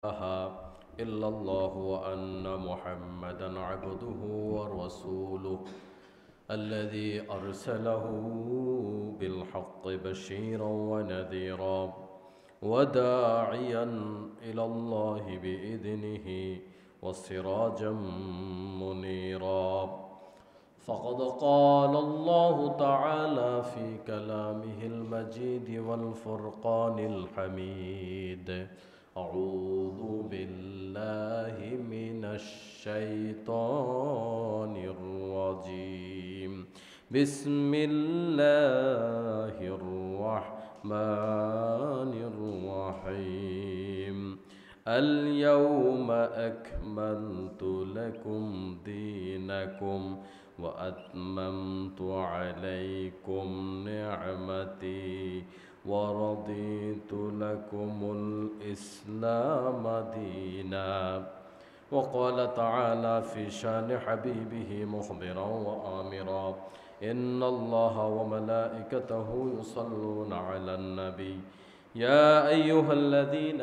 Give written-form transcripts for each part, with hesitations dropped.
إلا الله وأن محمدا عبده ورسوله الذي أرسله بالحق بشيرا ونذيرا وداعيا إلى الله بإذنه وسراجا منيرا فقد قال الله تعالى في كلامه المجيد والفرقان الحميد أعوذ بالله من الشيطان الرجيم بسم الله الرحمن الرحيم اليوم أكملت لكم دينكم وأتممت عليكم نعمتي ورضيت لكم الإسلام دينا وقال تعالى في شان حبيبه مخبرا وآمرا إن الله وملائكته يصلون على النبي يا أيها الذين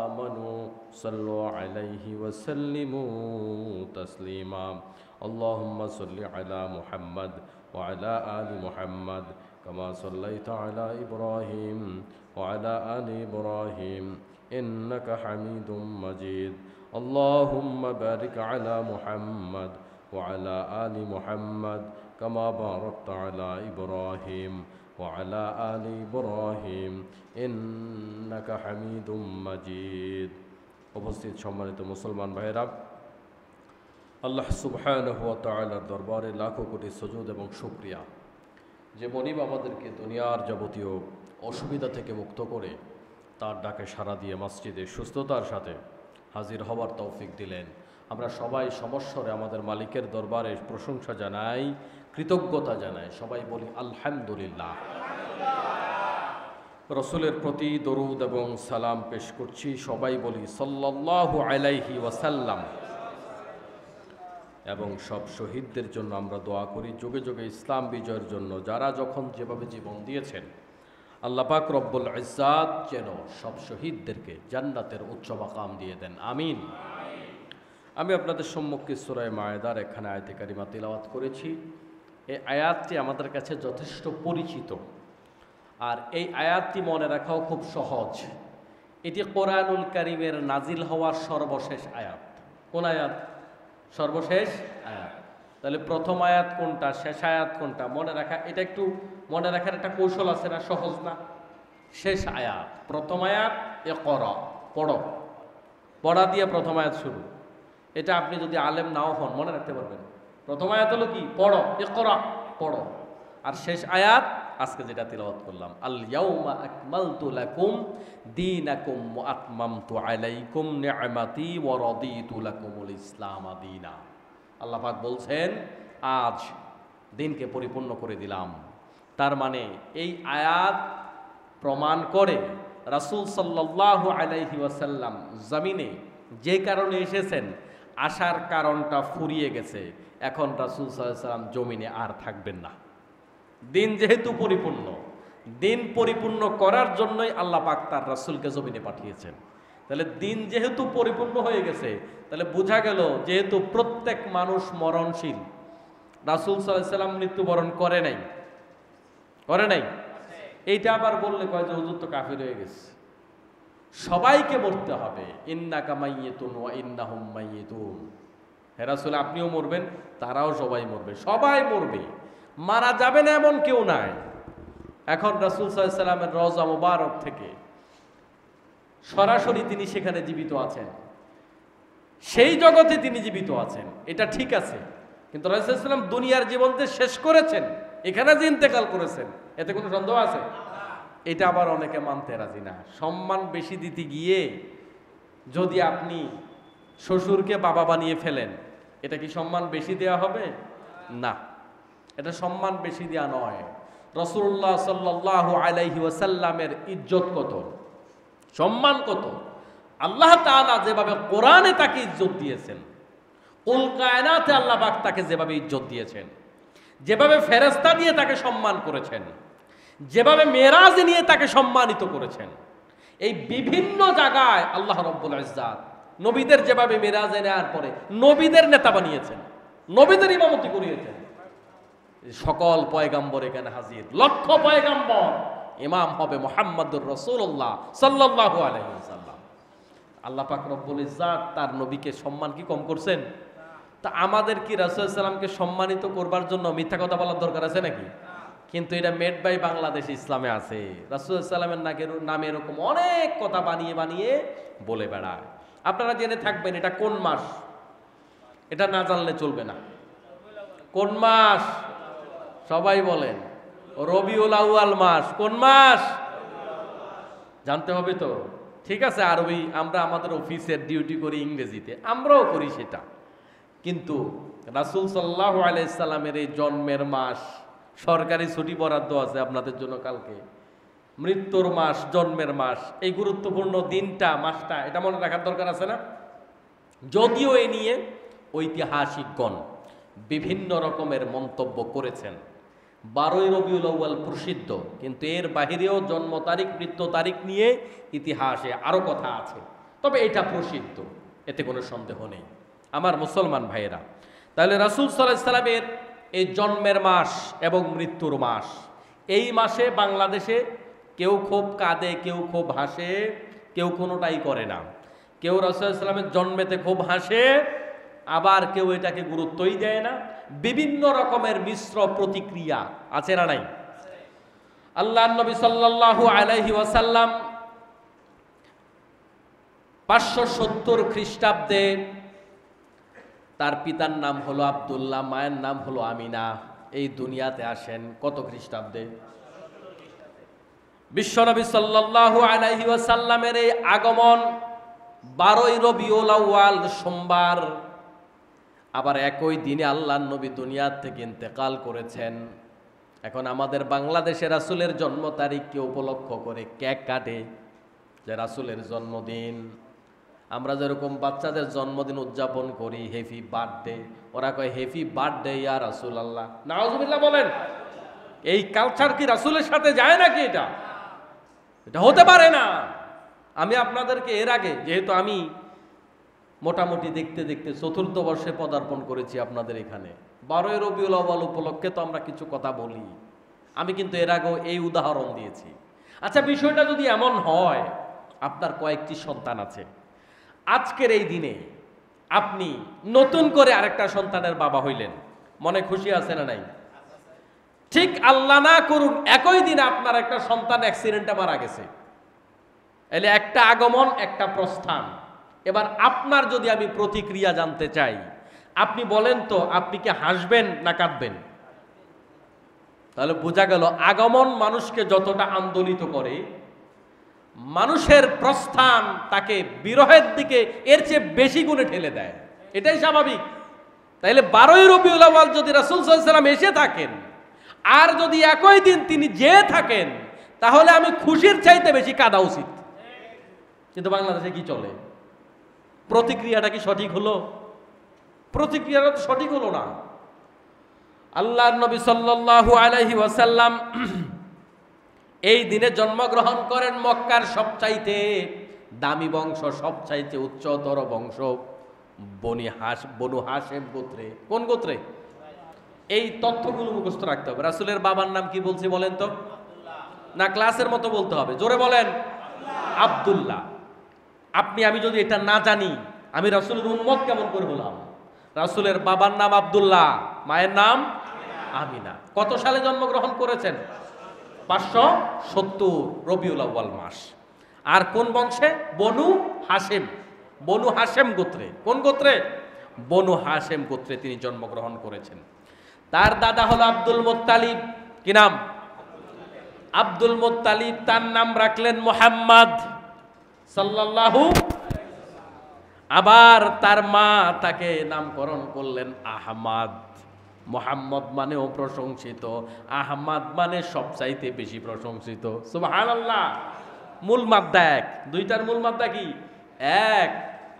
آمنوا صلوا عليه وسلموا تسليما اللهم صل على محمد وعلى آل محمد كما صليت على إبراهيم وعلى آل إبراهيم إنك حميد مجيد اللهم بارك على محمد وعلى آل محمد كما باركت على إبراهيم وعلى آل إبراهيم إنك حميد مجيد উপস্থিত সম্মানিত মুসলমান ভাইরা আল্লাহ সুবহানাহু ওয়া তাআলার দরবারে লাখো কোটি সুজুদ এবং শুকরিয়া যে মনিব আমাদেরকে দুনিয়ার যাবতীয় অসুবিধা থেকে মুক্ত করে তার ডাকে সাড়া দিয়ে মসজিদে সুস্থতার সাথে হাজির হওয়ার তৌফিক দিলেন। আমরা সবাই সমস্বরে আমাদের মালিকের দরবারে প্রশংসা জানাই, কৃতজ্ঞতা জানাই, সবাই বলি আলহামদুলিল্লাহ। রসুলের প্রতি দরুদ এবং সালাম পেশ করছি, সবাই বলি সাল্লাল্লাহু আলাইহি ওয়াসাল্লাম। এবং সব শহীদদের জন্য আমরা দোয়া করি যুগে যুগে ইসলাম বিজয়ের জন্য যারা যখন যেভাবে জীবন দিয়েছেন আল্লাহ পাক রব্বুল ইজ্জাত যেন সব শহীদদেরকে জান্নাতের উচ্চ মাকাম দিয়ে দেন, আমিন। আমি আপনাদের সম্মুখে সূরা মায়েদার এখানে আয়াতে কারিমা তিলাওয়াত করেছি। এই আয়াতটি আমাদের কাছে যথেষ্ট পরিচিত, আর এই আয়াতটি মনে রাখাও খুব সহজ। এটি কোরআনুল কারীমের নাজিল হওয়ার সর্বশেষ আয়াত। কোন আয়াত? সর্বশেষ আয়াত। তাহলে প্রথম আয়াত কোনটা, শেষ আয়াত কোনটা মনে রাখা, এটা একটু মনে রাখার একটা কৌশল আছে না, সহজ না? শেষ আয়াত, প্রথম আয়াত ইকরা, পড়ো, পড়া দিয়ে প্রথম আয়াত শুরু। এটা আপনি যদি আলেম নাও হন মনে রাখতে পারবেন। প্রথম আয়াত হলো কি? পড়ো, ইকরা, পড়ো। আর শেষ আয়াত আজকে যেটা তিলাওয়াত করলাম, আল ইয়াউমা আকমালতু লাকুম দীনাকুম ওয়া আতমামতু আলাইকুম নি'মাতি ওয়া রাদিতু লাকুমুল ইসলাম দীনা। আল্লাহ পাক বলছেন আজ দিনকে পরিপূর্ণ করে দিলাম। তার মানে এই আয়াত প্রমাণ করে রাসূল সাল্লাল্লাহু আলাইহি ওয়াসাল্লাম জমিনে যে কারণে এসেছেন, আসার কারণটা ফুরিয়ে গেছে। এখন রাসূল সাল্লাল্লাহু আলাইহি ওয়াসাল্লাম জমিনে আর থাকবেন না। দিন যেহেতু পরিপূর্ণ, দিন পরিপূর্ণ করার জন্যই আল্লাহ পাক তার রাসূলকে জমিনে পাঠিয়েছেন। তাহলে দিন যেহেতু পরিপূর্ণ হয়ে গেছে, তাহলে বোঝা গেল যেহেতু প্রত্যেক মানুষ মরণশীল, রাসূল সাল্লাল্লাহু আলাইহি ওয়াসাল্লাম মৃত্যুবরণ করে নাই, করে নাই। এইটা আবার বললে কয় যে হুজুর তো কাফির হয়ে গেছে। সবাইকে মরতে হবে, ইন্নাকা মাইয়িতুন ওয়া ইন্নাহুম মাইয়িতুন। হে রাসূল আপনিও মরবেন, তারাও সবাই মরবে, সবাই মরবে, মারা যাবে না এমন কেউ নাই। এখন রাসূল সাল্লাল্লাহু আলাইহি ওয়াসাল্লামের রওজা মুবারক থেকে সরাসরি তিনি সেখানে জীবিত আছেন, সেই জগতে তিনি জীবিত আছেন, এটা ঠিক আছে। কিন্তু রাসূল সাল্লাল্লাহু আলাইহি ওয়াসাল্লাম দুনিয়ার জীবনকে শেষ করেছেন, এখানে যে ইন্তেকাল করেছেন, এতে কোনো সন্দেহ আছে? এটা আবার অনেকে মানতে রাজি না। সম্মান বেশি দিতে গিয়ে যদি আপনি শ্বশুরকে বাবা বানিয়ে ফেলেন, এটা কি সম্মান বেশি দেওয়া হবে? না, এটা সম্মান বেশি দেওয়া নয়। রাসূলুল্লাহ সাল্লাল্লাহু আলাইহি ওয়াসাল্লামের ইজ্জত কত, সম্মান কত, আল্লাহ তাআলা যেভাবে কোরআনে তাকে ইজ্জত দিয়েছেন, কুল কায়নাতে আল্লাহ পাক তাকে যেভাবে ইজ্জত দিয়েছেন, যেভাবে ফেরেশতা দিয়ে তাকে সম্মান করেছেন, যেভাবে মেরাজ নিয়ে তাকে সম্মানিত করেছেন, এই বিভিন্ন জায়গায় আল্লাহ রাব্বুল ইজ্জাত নবীদের যেভাবে মেরাজে নেওয়ার পরে নবীদের নেতা বানিয়েছেন, নবীদের ইমামতি করিয়েছেন। সকল পয়গাম্বর এখানে হাজির, লক্ষ পয়গাম্বর, ইমাম হবে মুহাম্মদুর রাসূলুল্লাহ সাল্লাল্লাহু আলাইহি ওয়াসাল্লাম। আল্লাহ পাক রব্বুল ইজ্জাত তার নবীকে সম্মান কি কম করছেন? তা আমাদের কি রাসূল সাল্লামকে সম্মানিত করবার জন্য মিথ্যা কথা বলার দরকার আছে নাকি? কিন্তু এটা মেড বাই বাংলাদেশ ইসলামে আছে। রাসূল সাল্লামের নামে এরকম অনেক কথা বানিয়ে বানিয়ে বলে বেড়ায়। আপনারা জেনে থাকবেন এটা কোন মাস, এটা না জানলে চলবে না। কোন মাস? সবাই বলেন। রবিউল আউয়াল মাস। কোন মাস? জানতে হবে তো। ঠিক আছে, আরবি আমরা আমাদের অফিসের ডিউটি করি ইংরেজিতে, আমরাও করি সেটা। কিন্তু রাসূল সাল্লাল্লাহু আলাইহি সাল্লামের এই জন্মের মাস, সরকারি ছুটি বরাদ্দ আছে আপনাদের জন্য কালকে, মৃত্যুর মাস, জন্মের মাস, এই গুরুত্বপূর্ণ দিনটা, মাসটা, এটা মনে রাখার দরকার আছে না? যদিও এ নিয়ে ঐতিহাসিকগণ বিভিন্ন রকমের মন্তব্য করেছেন। 12ই রবিউল আউয়াল প্রসিদ্ধ, কিন্তু এর বাহিরেও জন্ম তারিখ, মৃত্যু তারিখ নিয়ে ইতিহাসে আরো কথা আছে, তবে এটা প্রসিদ্ধ, এতে কোনো সন্দেহ নেই। আমার মুসলমান ভাইয়েরা, তাহলে রাসূল সাল্লাল্লাহু আলাইহি সাল্লামের এই জন্মের মাস এবং মৃত্যুর মাস, এই মাসে বাংলাদেশে কেউ খুব কাঁদে, কেউ খুব হাসে, কেউ কোনোটাই করে না। কেউ রাসূল সাল্লাল্লাহু আলাইহি সাল্লামের জন্মেতে খুব হাসে, আবার কেউ এটাকে গুরুত্বই দেয় না। বিভিন্ন রকমের মিশ্র প্রতিক্রিয়া আছে না নাই? আল্লাহর নবী সাল্লাল্লাহু আলাইহি ওয়াসাল্লাম 570 খ্রিস্টাব্দে, তার পিতার নাম হলো আব্দুল্লাহ, মায়ের নাম হলো আমিনা, এই দুনিয়াতে আসেন কত খ্রিস্টাব্দে? বিশ্বনবী সাল্লাল্লাহু আলাইহি ওয়াসাল্লামের এই আগমন 12ই রবিউল আউয়াল সোমবার, আবার একই দিনে আল্লাহর নবী দুনিয়া থেকে ইন্তেকাল করেছেন। এখন আমাদের বাংলাদেশে রাসূলের জন্ম তারিখকে উপলক্ষ করে কেক কাটে, যে রাসূলের জন্মদিন। আমরা যেরকম বাচ্চাদের জন্মদিন উদযাপন করি, হ্যাপি বার্থডে, ওরা কয় হ্যাপি বার্থডে ইয়া রাসূলুল্লাহ। নাউজুবিল্লাহ বলেন। এই কালচার কি রাসূলের সাথে যায় নাকি? এটা হতে পারে না। আমি আপনাদেরকে এর আগে, যেহেতু আমি মোটামুটি দেখতে দেখতে 4র্থ বর্ষে পদার্পণ করেছি আপনাদের এখানে, 12ই রবিউল আউয়াল উপলক্ষে তো আমরা কিছু কথা বলি। আমি কিন্তু এর আগেও এই উদাহরণ দিয়েছি। আচ্ছা, বিষয়টা যদি এমন হয়, আপনার কয়েকটি সন্তান আছে, আজকের এই দিনে আপনি নতুন করে আরেকটা সন্তানের বাবা হইলেন, মনে খুশি আছে না নাই? ঠিক আল্লাহ না করুন একই দিনে আপনার একটা সন্তান অ্যাক্সিডেন্টে মারা গেছে, এলে একটা আগমন, একটা প্রস্থান। এবার আপনার যদি আমি প্রতিক্রিয়া জানতে চাই, আপনি বলেন তো, আপনি কি হাসবেন না কাঁদবেন? তাহলে বোঝা গেল আগমন মানুষকে যতটা আন্দোলিত করে, মানুষের প্রস্থান তাকে বিরহের দিকে এর চেয়ে বেশি গুণে ঠেলে দেয়। এটাই স্বাভাবিক। তাইলে 12ই রবিউল আউয়াল যদি রাসূল সাল্লাল্লাহু আলাইহি সাল্লাম এসে থাকেন, আর যদি একই দিন তিনি যেয়ে থাকেন, তাহলে আমি খুশির চাইতে বেশি কাঁদা উচিত। কিন্তু বাংলাদেশে কি চলে? প্রতিক্রিয়াটা কি সঠিক হলো? প্রতিক্রিয়াটা তো সঠিক হলো না। আল্লাহর নবী সাল্লাল্লাহু আলাইহি ওয়াসাল্লাম এই দিনে জন্মগ্রহণ করেন মক্কার সবচাইতে দামি বংশ, সবচাইতে উচ্চতর বংশ, বনু হাশেম গোত্রে। কোন গোত্রে? এই তথ্যগুলো মুখস্থ রাখতে হবে। রাসূলের বাবার নাম কি বলছি বলেন তো? না ক্লাসের মতো বলতে হবে? জোরে বলেন। আব্দুল্লাহ। আমি যদি এটা না জানি, আমি রাসূলের উম্মত কেমন করে হলাম? রাসূলের বাবার নাম আব্দুল্লাহ, মায়ের নাম আমিনা। কত সালে জন্মগ্রহণ করেছেন? 570 রবিউল আউয়াল মাস। আর কোন বংশে? বনু হাশেম। বনু হাশেম গোত্রে। কোন গোত্রে? বনু হাশেম গোত্রে তিনি জন্মগ্রহণ করেছেন। তার দাদা হলো আব্দুল মুত্তালিব। কি নাম? Abdul Muttalib. তার নাম রাখলেন মুহাম্মদ সাল্লাল্লাহু। আবার তার মা তাকে নামকরণ করলেন আহমদ। মুহাম্মদ মানেও প্রশংসিত, আহমদ মানে সবচাইতে বেশি প্রশংসিত। সুবহানাল্লাহ। মূল মাদ্দা এক, দুইটার মূল মাদ্দা কি? এক।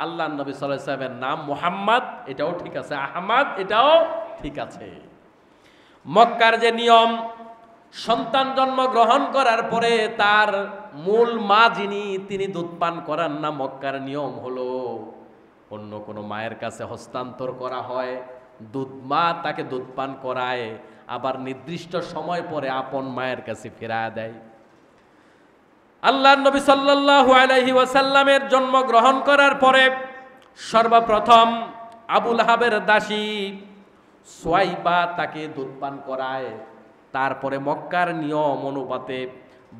আল্লাহর নবী সাল্লাল্লাহু আলাইহি ওয়াসাল্লামের নাম মুহাম্মদ, এটাও ঠিক আছে, আহমদ এটাও ঠিক আছে। মক্কার যে নিয়ম, সন্তান জন্মগ্রহণ করার পরে তার মূল মা যিনি, তিনি দুধ পান করান না। মক্কার নিয়ম হলো অন্য কোনো মায়ের কাছে হস্তান্তর করা হয়, দুধ মা তাকে দুধ পান করায়, আবার নির্দিষ্ট সময় পরে আপন মায়ের কাছে ফেরায় দেয়। আল্লাহর নবী সাল্লাল্লাহু আলাইহি ওয়াসাল্লামের জন্মগ্রহণ করার পরে সর্বপ্রথম আবু লাহাবের দাসী সুয়াইবা তাকে দুধ পান করায়। তারপরে মক্কার নিয়ম অনুপাতে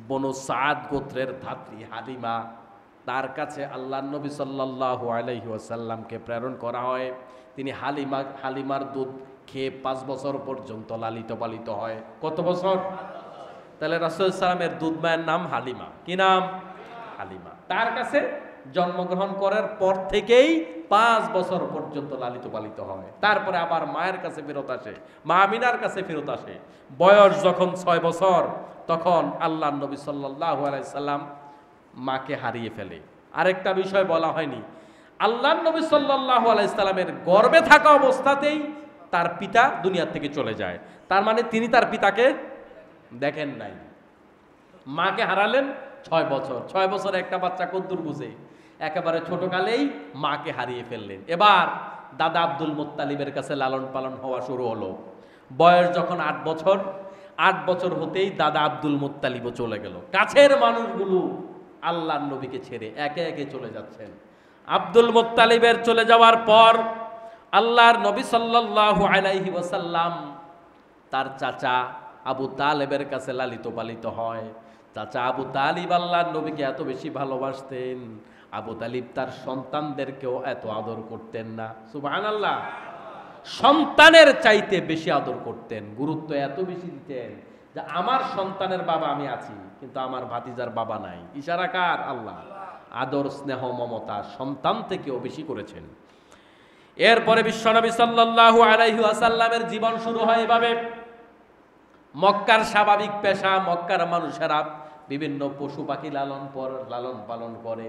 বনু সাদ গোত্রের ধাত্রী হালিমা, তার কাছে আল্লাহর নবী সাল্লাল্লাহু আলাইহি ওয়াসাল্লামকে প্রেরণ করা হয়। তিনি হালিমার দুধ খেয়ে 5 বছর পর্যন্ত লালিত পালিত হয়। কত বছর? তাহলে রাসূল সাল্লামের দুধ মায়ের নাম হালিমা। কি নাম? হালিমা। তার কাছে জন্মগ্রহণ করার পর থেকেই 5 বছর পর্যন্ত লালিত পালিত হয়। তারপরে আবার মায়ের কাছে ফেরত আসে, মা আমিনার কাছে ফেরত আসে। বয়স যখন 6 বছর, তখন আল্লাহর নবী সাল্লাল্লাহু আলাইহি সাল্লাম মাকে হারিয়ে ফেলে। আরেকটা বিষয় বলা হয়নি, আল্লাহর নবী সাল্লাল্লাহু আলাইহি সাল্লামের গর্ভে থাকা অবস্থাতেই তার পিতা দুনিয়া থেকে চলে যায়। তার মানে তিনি তার পিতাকে দেখেন নাই। মাকে হারালেন 6 বছর। 6 বছর একটা বাচ্চা কদ্দুর বুঝে, একেবারে ছোটকালেই মাকে হারিয়ে ফেললেন। এবার দাদা আব্দুল মুত্তালিবের কাছে লালন পালন হওয়া শুরু হলো। বয়স যখন 8 বছর, 8 বছর হতেই দাদা আব্দুল মুত্তালিবও চলে গেল। কাছের মানুষগুলো আল্লাহর নবীকে ছেড়ে একে একে চলে যাচ্ছেন। আব্দুল মুত্তালিবের চলে যাওয়ার পর আল্লাহর নবী সাল্লাল্লাহু আলাইহি ওয়াসাল্লাম তার চাচা আবু তালেবের কাছে লালিত পালিত হয়। চাচা আবু তালিব আল্লাহর নবীকে এত বেশি ভালোবাসতেন, আবু তালিব তার সন্তানদেরকেও এত আদর করতেন না। সুবহানাল্লাহ। সন্তানের চাইতে বেশি আদর করতেন, গুরুত্ব এত বেশি দিতেন যে আমার সন্তানের বাবা আমি আছি, কিন্তু আমার ভাতিজার বাবা নাই। ইশারা কার? আল্লাহ। আদর, স্নেহ, মমতা সন্তান থেকেও বেশি করেছেন। এরপরে বিশ্বনবী সাল্লাল্লাহু আলাইহি ওয়াসাল্লামের জীবন শুরু হয় এভাবে। মক্কার স্বাভাবিক পেশা, মক্কার মানুষেরা বিভিন্ন পশু পাখি লালন পালন করে।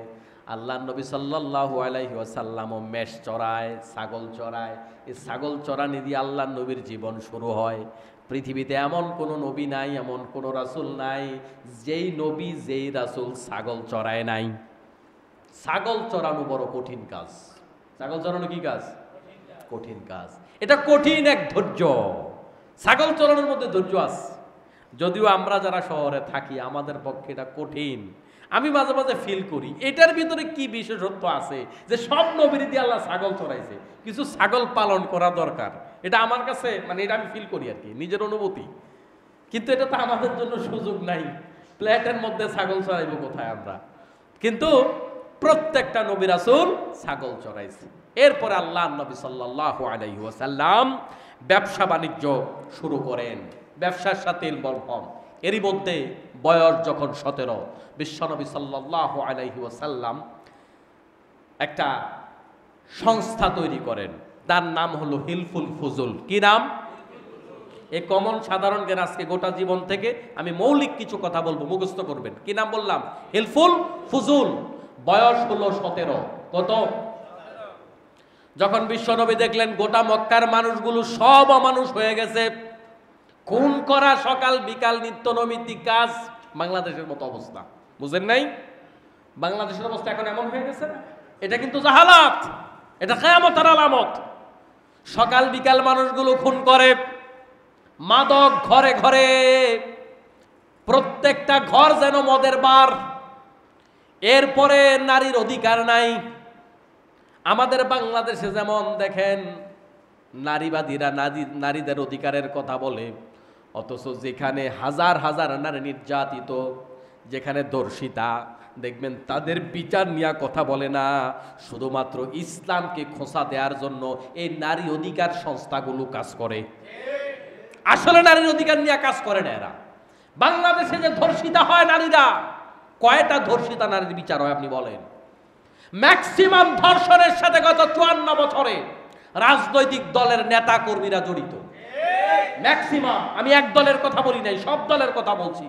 আল্লাহর নবী সাল্লাল্লাহু আলাইহি ওয়াসাল্লামও মেষ চড়ায়, ছাগল চড়ায়। এই ছাগল চড়ানি দিয়ে আল্লাহর নবীর জীবন শুরু হয়। পৃথিবীতে এমন কোনো নবী নাই, এমন কোনো রাসূল নাই যেই নবী যেই রাসূল ছাগল চড়ায় নাই। ছাগল চড়ানো বড় কঠিন কাজ। ছাগল চড়ানো কি কাজ? কঠিন কাজ। এটা কঠিন এক ধৈর্য। ছাগল চড়ানোর মধ্যে ধৈর্য আছে, যদিও আমরা যারা শহরে থাকি আমাদের পক্ষে এটা কঠিন। আমি মাঝে মাঝে ফিল করি এটার ভিতরে কি বিশেষত্ব আছে যে সব নবীর দিয়ে আল্লাহ ছাগল চড়াইছে, কিছু ছাগল পালন করা দরকার। এটা আমার কাছে মানে এটা আমি ফিল করি আর কি, নিজের অনুভূতি। কিন্তু এটা তো আমাদের জন্য সুযোগ নাই, প্লেটের মধ্যে ছাগল চড়াইব কোথায় আমরা? কিন্তু প্রত্যেকটা নবী রাসূল ছাগল চড়াইছে। এরপরে আল্লাহর নবী সাল্লাল্লাহু আলাইহি ওয়াসাল্লাম ব্যবসা বাণিজ্য শুরু করেন, ব্যবসার সাথে ইনভলভ হন। এরই মধ্যে বয়স যখন 17, বিশ্বনবী সাল্লাল্লাহু আলাইহি ওয়াসাল্লাম একটা সংস্থা তৈরি করেন, তার নাম হলো হিলফুল ফুজুল। কি নাম? এই কমন সাধারণ জ্ঞান আজকে গোটা জীবন থেকে আমি মৌলিক কিছু কথা বলবো, মুখস্থ করবেন। কি নাম বললাম? হিলফুল ফুজুল। বয়স হলো 17। কত? যখন বিশ্বনবী দেখলেন গোটা মক্কার মানুষগুলো সব অমানুষ হয়ে গেছে, খুন করা সকাল বিকাল নিত্য নৈমিত্তিক কাজ, বাংলাদেশের মতো অবস্থা। বুঝেন নাই? বাংলাদেশের অবস্থা এখন এমন হয়ে গেছে। এটা কিন্তু জাহালাত, এটা কিয়ামতের আলামত। সকাল বিকাল মানুষগুলো খুন করে, মাদক ঘরে ঘরে, প্রত্যেকটা ঘর যেন মদের বার। এরপরে নারীর অধিকার নাই। আমাদের বাংলাদেশে যেমন দেখেন নারীবাদীরা নারীদের অধিকারের কথা বলে, অথচ যেখানে হাজার হাজার নারী নির্যাতিত, যেখানে ধর্ষিতা, দেখবেন তাদের বিচার নিয়ে কথা বলে না। শুধুমাত্র ইসলামকে খোঁচা দেওয়ার জন্য এই নারী অধিকার সংস্থাগুলো কাজ করে। আসলে নারীর অধিকার নিয়ে কাজ করে না এরা। বাংলাদেশে যে ধর্ষিতা হয় নারীরা, কয়টা ধর্ষিতা নারীর বিচার হয় আপনি বলেন? ম্যাক্সিমাম ধর্ষণের সাথে গত 54 বছরে রাজনৈতিক দলের নেতা কর্মীরা জড়িত। ম্যাক্সিমাম, আমি এক দলের কথা বলি নাই, সব দলের কথা বলছি।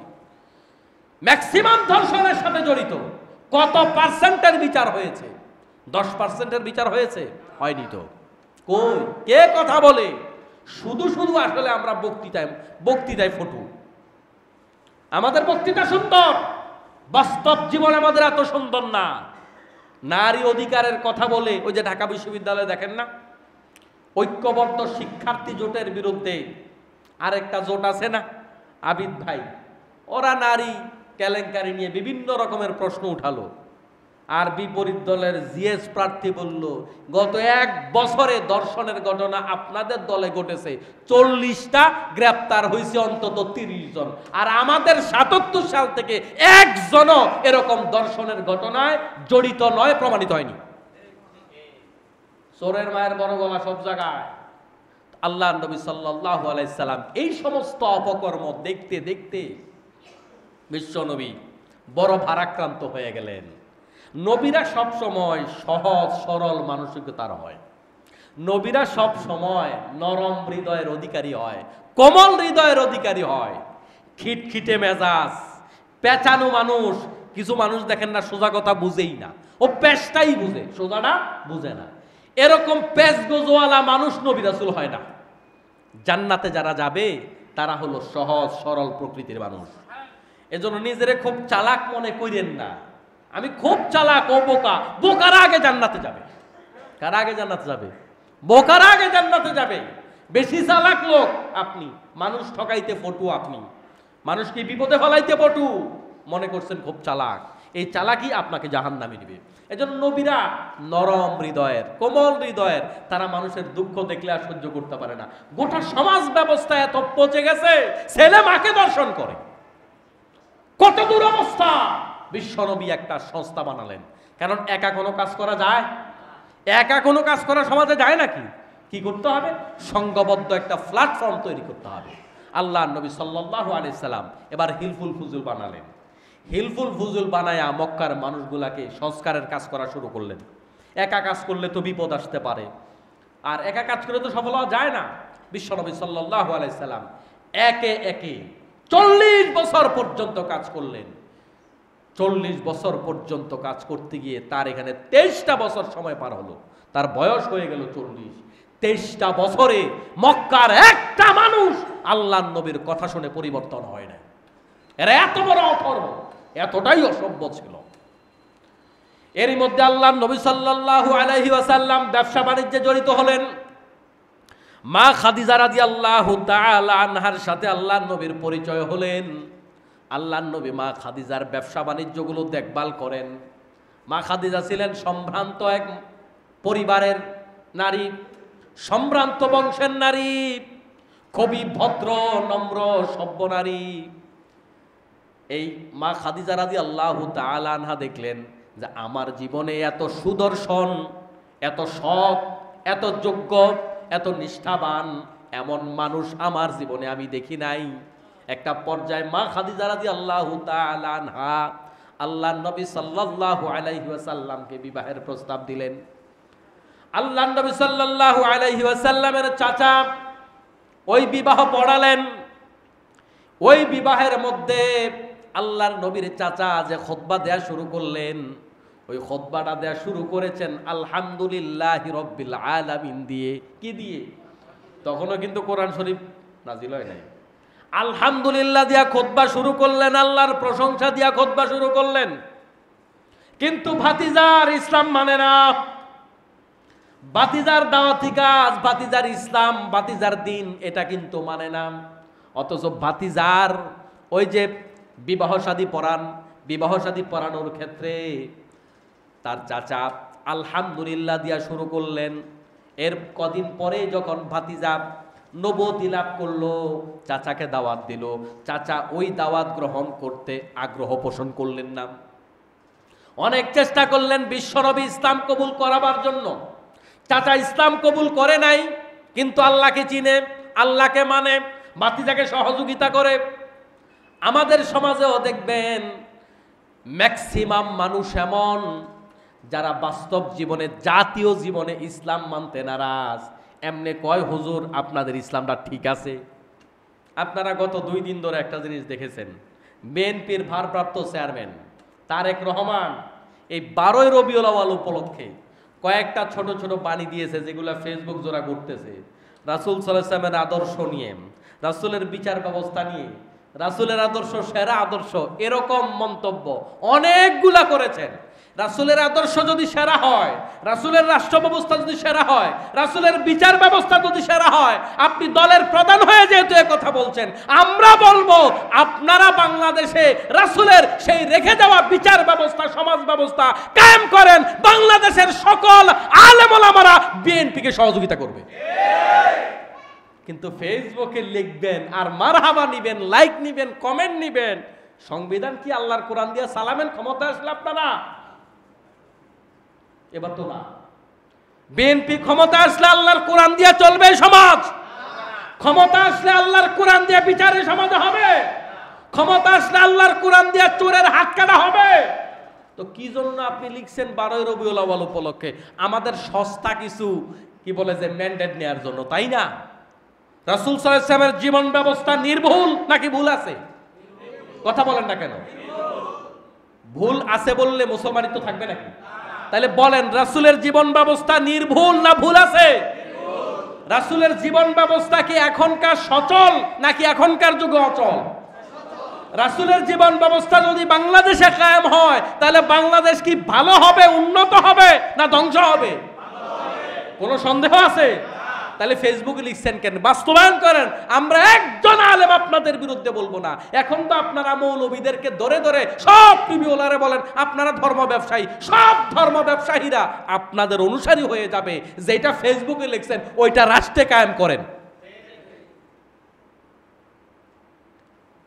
ম্যাক্সিমাম ধর্ষণের সাথে জড়িত। কত পার্সেন্টের বিচার হয়েছে? 10%-এর বিচার হয়েছে? হয়নি তো। কই কে কথা বলে? শুধু শুধু আসলে আমরা বক্তৃতায় ফটু। আমাদের বক্তৃতা সুন্দর, বাস্তব জীবন আমাদের এত সুন্দর না। নারী অধিকারের কথা বলে ওই যে ঢাকা বিশ্ববিদ্যালয়ে দেখেন না, ঐক্যবদ্ধ শিক্ষার্থী জোটের বিরুদ্ধে আরেকটা জোট আছে না, আবিদ ভাই, ওরা নারী কেলেঙ্কারি নিয়ে বিভিন্ন রকমের প্রশ্ন উঠালো। আর বিপরীত দলের জিএস প্রার্থী বলল, গত 1 বছরে দর্শনের ঘটনা আপনাদের দলে ঘটেছে 40টা, গ্রেপ্তার হয়েছে অন্তত 30 জন, আর আমাদের 77 সাল থেকে একজনও এরকম দর্শনের ঘটনায় জড়িত নয়, প্রমাণিত হয়নি। চোরের মায়ের বড় গলা সব জায়গায়। আল্লাহ নবী সাল্লাল্লাহু আলাইহি সাল্লাম এই সমস্ত অপকর্ম দেখতে দেখতে বিশ্ব নবী বড় ভারাক্রান্ত হয়ে গেলেন। নবীরা সব সময় সহজ সরল মানসিকতার হয়, নবীরা সব সময় নরম হৃদয়ের অধিকারী হয়, কোমল হৃদয়ের অধিকারী হয়। খিটখিটে মেজাজ, পেঁচানো মানুষ, কিছু মানুষ দেখেন না সোজা কথা বুঝেই না, ও পেশটাই বুঝে, সোজাটা বুঝে না। এরকম পেশ গোজওয়ালা মানুষ নবী রাসূল হয় না। জান্নাতে যারা যাবে তারা হলো সহজ সরল প্রকৃতির মানুষ। এজন্য নিজেরে খুব চালাক মনে করেন না, আমি খুব চালাক ও বোকা। বোকারা আগে জান্নাতে যাবে। কারা আগে জান্নাতে যাবে? বোকারা আগে জান্নাতে যাবে। বেশি চালাক লোক আপনি, মানুষ ঠকাইতে পটু, আপনি মানুষকে বিপদে ফেলাইতে পটু, মনে করছেন খুব চালাক। এই চালাকি আপনাকে জাহান্নামে দিবে। এজন্য নবীরা নরম হৃদয়ের, কোমল হৃদয়ের, তারা মানুষের দুঃখ দেখলে আর সহ্য করতে পারে না। গোটা সমাজ ব্যবস্থা এত পচে গেছে, ছেলে মাকে দর্শন করে, কত দূর অবস্থা। বিশ্বনবী একটা সংস্থা বানালেন, কারণ একা কোনো কাজ করা যায়? একা কোনো কাজ করা সমাজে যায় নাকি? কি করতে হবে? সংঘবদ্ধ একটা প্ল্যাটফর্ম তৈরি করতে হবে। আল্লাহ নবী সাল্লাল্লাহু আলাইহি সাল্লাম এবার হিলফুল ফুজুল বানালেন। হিলফুল ফুজুল বানায়া মক্কার মানুষগুলাকে সংস্কারের কাজ করা শুরু করলেন। একা কাজ করলে তো বিপদ আসতে পারে, আর একা কাজ করে তো সফল হওয়া যায় না। বিশ্বনবী সাল্লাল্লাহু আলাইহি সাল্লাম একে একে 40 বছর পর্যন্ত কাজ করলেন। 40 বছর পর্যন্ত কাজ করতে গিয়ে তার এখানে 23টা বছর সময় পার হলো, তার বয়স হয়ে গেল 40। 23টা বছরে মক্কার একটা মানুষ আল্লাহর নবীর কথা শুনে পরিবর্তন হয় না। এরা এত বড় অথর্ব, এতটাই অসভ্য ছিল। এরই মধ্যে আল্লাহর নবী সাল্লাল্লাহু আলাইহি ওয়াসাল্লাম ব্যবসা বাণিজ্যে জড়িত হলেন। মা খাদিজা রাদিয়াল্লাহু তাআলা আনহার সাথে আল্লাহর নবীর পরিচয় হলেন। আল্লাহর নবী মা খাদিজার ব্যবসা বাণিজ্যগুলো দেখভাল করেন। মা খাদিজা ছিলেন সম্ভ্রান্ত এক পরিবারের নারী, সম্ভ্রান্ত বংশের নারী, খুবই ভদ্র নম্র সভ্য নারী। এই মা খাদিজা রাদিয়াল্লাহু তাআলা আনহা দেখলেন যে আমার জীবনে এত সুদর্শন, এত সৎ, এত যোগ্য, এত নিষ্ঠাবান এমন মানুষ আমার জীবনে আমি দেখি নাই। একটা পর্যায়ে মা খাদিজা রাদিয়াল্লাহু তাআলা আনহা আল্লাহর নবী সাল্লাল্লাহু আলাইহি ওয়াসাল্লামকে বিবাহের প্রস্তাব দিলেন। আল্লাহর নবী সাল্লাল্লাহু আলাইহি ওয়াসাল্লামের চাচা ওই বিবাহ পড়ালেন। ওই বিবাহের মধ্যে আল্লাহর নবীর চাচা যে খুতবা দেয়া শুরু করলেন, ওই খুতবাটা দেয়া শুরু করেছেন আলহামদুলিল্লাহি রাব্বিল আলামিন দিয়ে। কি দিয়ে? তখনও কিন্তু কোরআন শরীফ নাজিল হয় নাই। আলহামদুলিল্লাহ দিয়া খুতবা শুরু করলেন, আল্লাহর প্রশংসা দিয়া খুতবা শুরু করলেন। কিন্তু ভাতিজার ইসলাম মানে না, ভাতিজার দাওয়াতি কাজ, ভাতিজার ইসলাম, ভাতিজার দিন এটা কিন্তু মানে না। অথচ ভাতিজার ওই যে বিবাহ শাদী পড়ান, বিবাহ শাদী পড়ানোর ক্ষেত্রে তার চাচা আলহামদুলিল্লাহ দিয়া শুরু করলেন। এর কদিন পরে যখন ভাতিজা নবুয়তি লাভ করলো, চাচাকে দাওয়াত দিল, চাচা ওই দাওয়াত গ্রহণ করতে আগ্রহ পোষণ করলেন না। অনেক চেষ্টা করলেন বিশ্বনবী ইসলাম কবুল করাবার জন্য, চাচা ইসলাম কবুল করে নাই, কিন্তু আল্লাহকে চিনে, আল্লাহকে মানে, ভাতিজাকে সহযোগিতা করে। আমাদের সমাজেও দেখবেন ম্যাক্সিমাম মানুষ এমন যারা বাস্তব জীবনে, জাতীয় জীবনে ইসলাম মানতে নারাজ। এমনি কয় হুজুর আপনাদের ইসলামটা ঠিক আছে। আপনারা গত 2 দিন ধরে একটা জিনিস দেখেছেন, বিএনপির ভারপ্রাপ্ত চেয়ারম্যান তারেক রহমান এই 12ই রবিউল আউয়াল উপলক্ষে কয়েকটা ছোট ছোট বাণী দিয়েছে, যেগুলো ফেসবুক জোড়া ঘুরতেছে। রাসূল সাল্লাল্লাহু আলাইহি ওয়াসাল্লামের আদর্শ নিয়ে, রাসূলের বিচার ব্যবস্থা নিয়ে রাসূলের আদর্শ সেরা আদর্শ, এরকম মন্তব্য অনেকগুলা করেছেন। রাসূলের আদর্শ যদি সেরা হয়, রাসূলের রাষ্ট্র ব্যবস্থা যদি সেরা হয়, রাসূলের বিচার ব্যবস্থা যদি সেরা হয়, আপনি দলের প্রধান হয়ে যেহেতু কথা বলছেন, আমরা বলবো আপনারা বাংলাদেশে রাসূলের সেই রেখে যাওয়া বিচার ব্যবস্থা, সমাজ ব্যবস্থা কায়েম করেন। বাংলাদেশের সকল আলেম ওলামারা বিএনপিকে সহযোগিতা করবে। কিন্তু ফেসবুকে লিখবেন আর মারহাবা নিবেন, লাইক নিবেন, কমেন্ট নিবেন। সংবিধান কি আল্লাহর কোরআন দিয়ে সালামেন? ক্ষমতা আসলে আপনারা এবার তো না। বিএনপি ক্ষমতা আসলে আল্লাহর কোরআন দিয়ে চলবে সমাজ? ক্ষমতা আসলে আল্লাহর কোরআন দিয়ে বিচারে সমাজে হবে? ক্ষমতা আসলে আল্লাহর কোরআন দিয়ে চোরের হাত কাটা হবে? তো কি জন্য আপনি লিখছেন 12 রবিউল আউয়াল উপলক্ষে? আমাদের সস্তা কিছু কি বলে যে ম্যান্ডেট নেওয়ার জন্য, তাই না? রাসূল সাল্লাল্লাহু আলাইহি ওয়াসাল্লামের জীবন ব্যবস্থা নির্ভুল নাকি ভুল আছে? কথা বলেন না কেন? ভুল আছে বললে মুসলমানিত্ব থাকবে নাকি? তাহলে বলেন, রাসূলের জীবন ব্যবস্থা নির্ভুল না ভুল আছে? রাসূলের জীবন ব্যবস্থা কি এখনকার সচল নাকি এখনকার যুগে অচল? রাসূলের জীবন ব্যবস্থা যদি বাংলাদেশে কায়েম হয়, তাহলে বাংলাদেশ কি ভালো হবে, উন্নত হবে না ধ্বংস হবে? কোনো সন্দেহ আছে? তাহলে ফেসবুকে লিখছেন কেন? বাস্তবায়ন করেন। আমরা একজন আলেম আপনাদের বিরুদ্ধে বলবো না। এখন তো আপনারা মৌলবীদেরকে ধরে ধরে সব টিভিওয়ালারে বলেন আপনারা ধর্ম ব্যবসায়ী, সব ধর্ম ব্যবসায়ীরা আপনাদের অনুসারী হয়ে যাবে। যেটা ফেসবুকে লিখছেন ওইটা রাষ্ট্রে কায়েম করেন।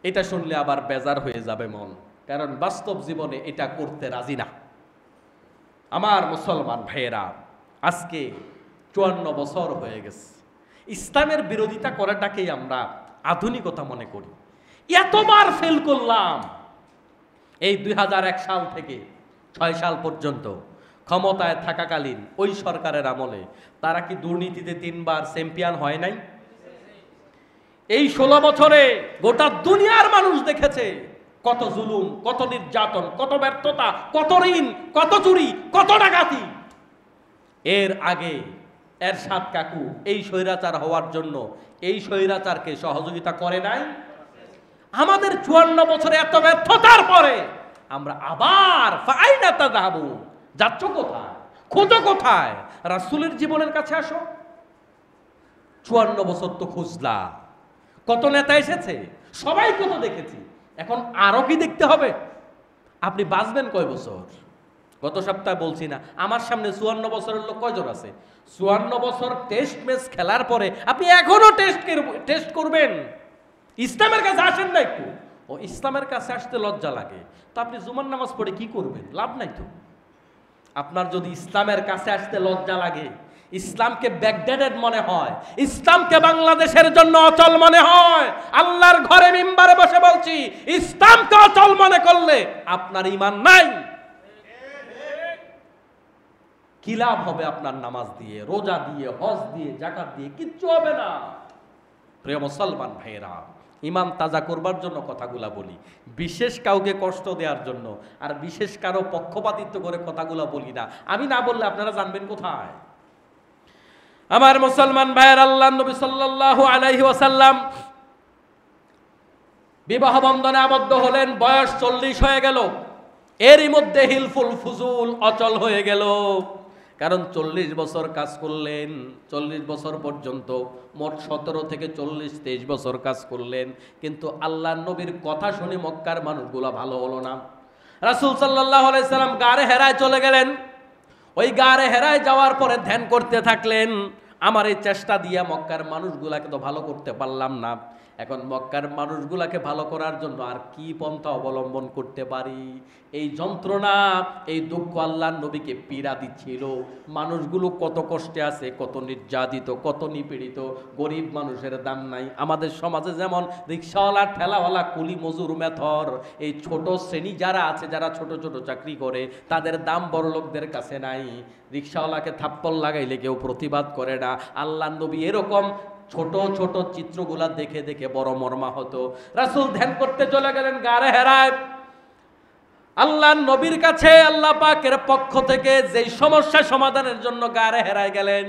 এটা শুনলে আবার বেজার হয়ে যাবে মন, কারণ বাস্তব জীবনে এটা করতে রাজি না। আমার মুসলমান ভাইয়েরা, আজকে 54 বছর হয়ে গেছে। ইসলামের বিরোধিতা করাটাকেই আমরা আধুনিকতা মনে করি। এতবার ফেল করলাম। এই 2001 সাল থেকে 6 সাল পর্যন্ত ক্ষমতায় থাকাকালীন ওই সরকারের আমলে তারা কি দুর্নীতিতে 3 বার চ্যাম্পিয়ন হয় নাই? এই 16 বছরে গোটা দুনিয়ার মানুষ দেখেছে কত জুলুম, কত নির্যাতন, কত ব্যর্থতা, কত ঋণ, কত চুরি, কত ডাকাতি। এর আগে এরশাদ কাকু এই স্বৈরাচার হওয়ার জন্য এই স্বৈরাচারকে সহযোগিতা করে নাই? আমাদের 54 বছরে এত ব্যর্থতার পরে আমরা আবার ফাইনা তাযাবু, যাচ্ছ কোথায়, খোঁজো কোথায়? রাসূলের জীবনের কাছে আসো। 54 বছর তো খুঁজলা, কত নেতা এসেছে, সবাইকে তো দেখেছি, এখন আরো কি দেখতে হবে? আপনি বাঁচবেন কয় বছর? গত সপ্তাহে বলছি না, আমার সামনে 54 বছরের লোক কয়জন আছে? 54 বছর টেস্ট ম্যাচ খেলার পরে আপনি এখনো টেস্ট করবেন? ইসলামের কাছে আসেন না একটু? ও ইসলামের কাছে আসতে লজ্জা লাগে, তো আপনি জুমার নামাজ পড়ে কি করবেন? লাভ নাই তো। আপনার যদি ইসলামের কাছে আসতে লজ্জা লাগে, ইসলামকে ব্যাকডেটেড মনে হয়, ইসলামকে বাংলাদেশের জন্য অচল মনে হয়, আল্লাহর ঘরে মিম্বারে বসে বলছি, ইসলামকে অচল মনে করলে আপনার ঈমান নাই। কি লাভ হবে আপনার নামাজ দিয়ে, রোজা দিয়ে, হজ দিয়ে, যাকাত দিয়ে? কিচ্ছু হবে না। প্রিয় মুসলমান ভাইয়েরা, ঈমান তাজা করবার জন্য কথাগুলা বলি, বিশেষ কাউকে কষ্ট দেওয়ার জন্য আর বিশেষ কারো পক্ষপাতিত্ব করে কথাগুলা বলি না। আমি না বললে আপনারা জানবেন কোথায়? আমার মুসলমান ভাইয়ের, আল্লাহর নবী সাল্লাল্লাহু আলাইহি ওয়াসাল্লাম বিবাহ বন্ধনে আবদ্ধ হলেন, বয়স 40 হয়ে গেল। এরই মধ্যে হিলফুল ফুজুল অচল হয়ে গেল। কারণ 40 বছর কাজ করলেন, 40 বছর পর্যন্ত মোট 17 থেকে 40, 23 বছর কাজ করলেন, কিন্তু আল্লাহর নবীর কথা শুনে মক্কার মানুষগুলা ভালো হলো না। রাসূল সাল্লাল্লাহু আলাইহি সাল্লাম গারে হেরায় চলে গেলেন। ওই গারে হেরায় যাওয়ার পরে ধ্যান করতে থাকলেন, আমার এই চেষ্টা দিয়ে মক্কার মানুষগুলাকে তো ভালো করতে পারলাম না, এখন মক্কার মানুষগুলাকে ভালো করার জন্য আর কি পন্থা অবলম্বন করতে পারি? এই যন্ত্রণা, এই দুঃখ আল্লাহর নবীকে পীড়া দিচ্ছিল। মানুষগুলো কত কষ্টে আছে, কত নির্যাতিত, কত নিপীড়িত, গরিব মানুষের দাম নাই। আমাদের সমাজে যেমন রিক্সাওয়ালা, ঠেলাওয়ালা, কুলি মজুর, মেথর, এই ছোট শ্রেণী যারা আছে, যারা ছোট ছোট চাকরি করে, তাদের দাম বড় লোকদের কাছে নাই। রিক্সাওয়ালাকে থাপ্পড় লাগাইলে কেউ প্রতিবাদ করে না। আল্লাহর নবী এরকম ছোট ছোট চিত্রগুলা দেখে দেখে বড় মর্মাহত। রাসূল ধ্যান করতে চলে গেলেন গারে হেরায়। আল্লাহর নবীর কাছে আল্লাহ পাকের পক্ষ থেকে যেই সমস্যা সমাধানের জন্য গারে হেরায় গেলেন,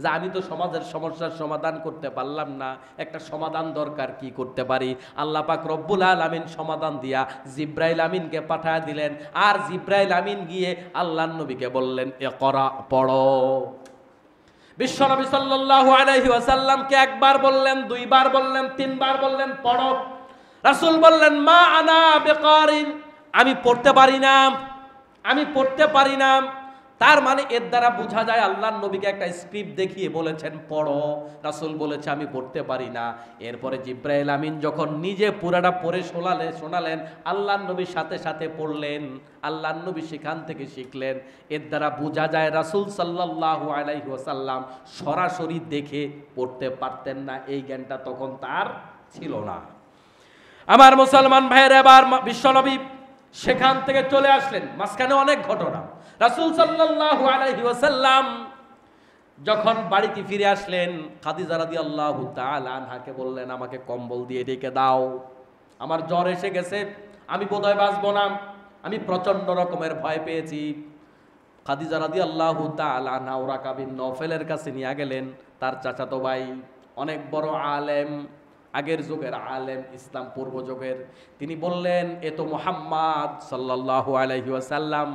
যে আমি তো সমাজের সমস্যার সমাধান করতে পারলাম না, একটা সমাধান দরকার, কি করতে পারি? আল্লাহ পাক রব্বুল আলামিন সমাধান দিয়া জিব্রাইল আমিনকে পাঠায় দিলেন। আর জিব্রাইল আমিন গিয়ে আল্লাহর নবীকে বললেন, ইকরা, পড়ো। বিশ্বনবী সাল্লাল্লাহু আলাইহি ওয়াসাল্লামকে একবার বললেন, দুইবার বললেন, তিনবার বললেন, পড়ো। রাসূল বললেন, মা আনা বিকারিন, আমি পড়তে পারি না, আমি পড়তে পারি না। তার মানে এর দ্বারা বোঝা যায় আল্লাহর নবীকে একটা স্ক্রিপ্ট দেখিয়ে বলেছেন পড়ো। রাসূল বলেছে আমি পড়তে পারি না। এরপরে জিব্রাইল আমিন যখন নিজে পুরাটা পড়ে শোনালেন, আল্লাহর নবীর সাথে সাথে পড়লেন, আল্লাহর নবী সেখান থেকে শিখলেন। এর দ্বারা বোঝা যায় রাসূল সাল্লাল্লাহু আলাইহি ওয়াসাল্লাম সরাসরি দেখে পড়তে পারতেন না, এই জ্ঞানটা তখন তার ছিল না। আমার মুসলমান ভাইয়ের, এবার বিশ্বনবী সেখান থেকে চলে আসলেন। মাঝখানে অনেক ঘটনা। রাসূল সাল্লাল্লাহু আলাইহি ওয়াসাল্লাম যখন বাড়িতে ফিরে আসলেন, খাদিজা রাদিয়াল্লাহু তাআলা আনহাকে বললেন, আমাকে কম্বল দিয়ে ঢেকে দাও, আমার জ্বর এসে গেছে, আমি বোধহয় বাঁচব না, আমি প্রচন্ড রকমের ভয় পেয়েছি। খাদিজা রাদিয়াল্লাহু তাআলা আনহা ওরাকা বিন নওফেলের কাছে নিয়ে গেলেন, তার চাচাতো ভাই, অনেক বড় আলেম, আগের যুগের আলেম, ইসলাম পূর্ব যুগের। তিনি বললেন, এ তো মুহাম্মদ সাল্লাল্লাহু আলাইহি ওয়াসাল্লাম।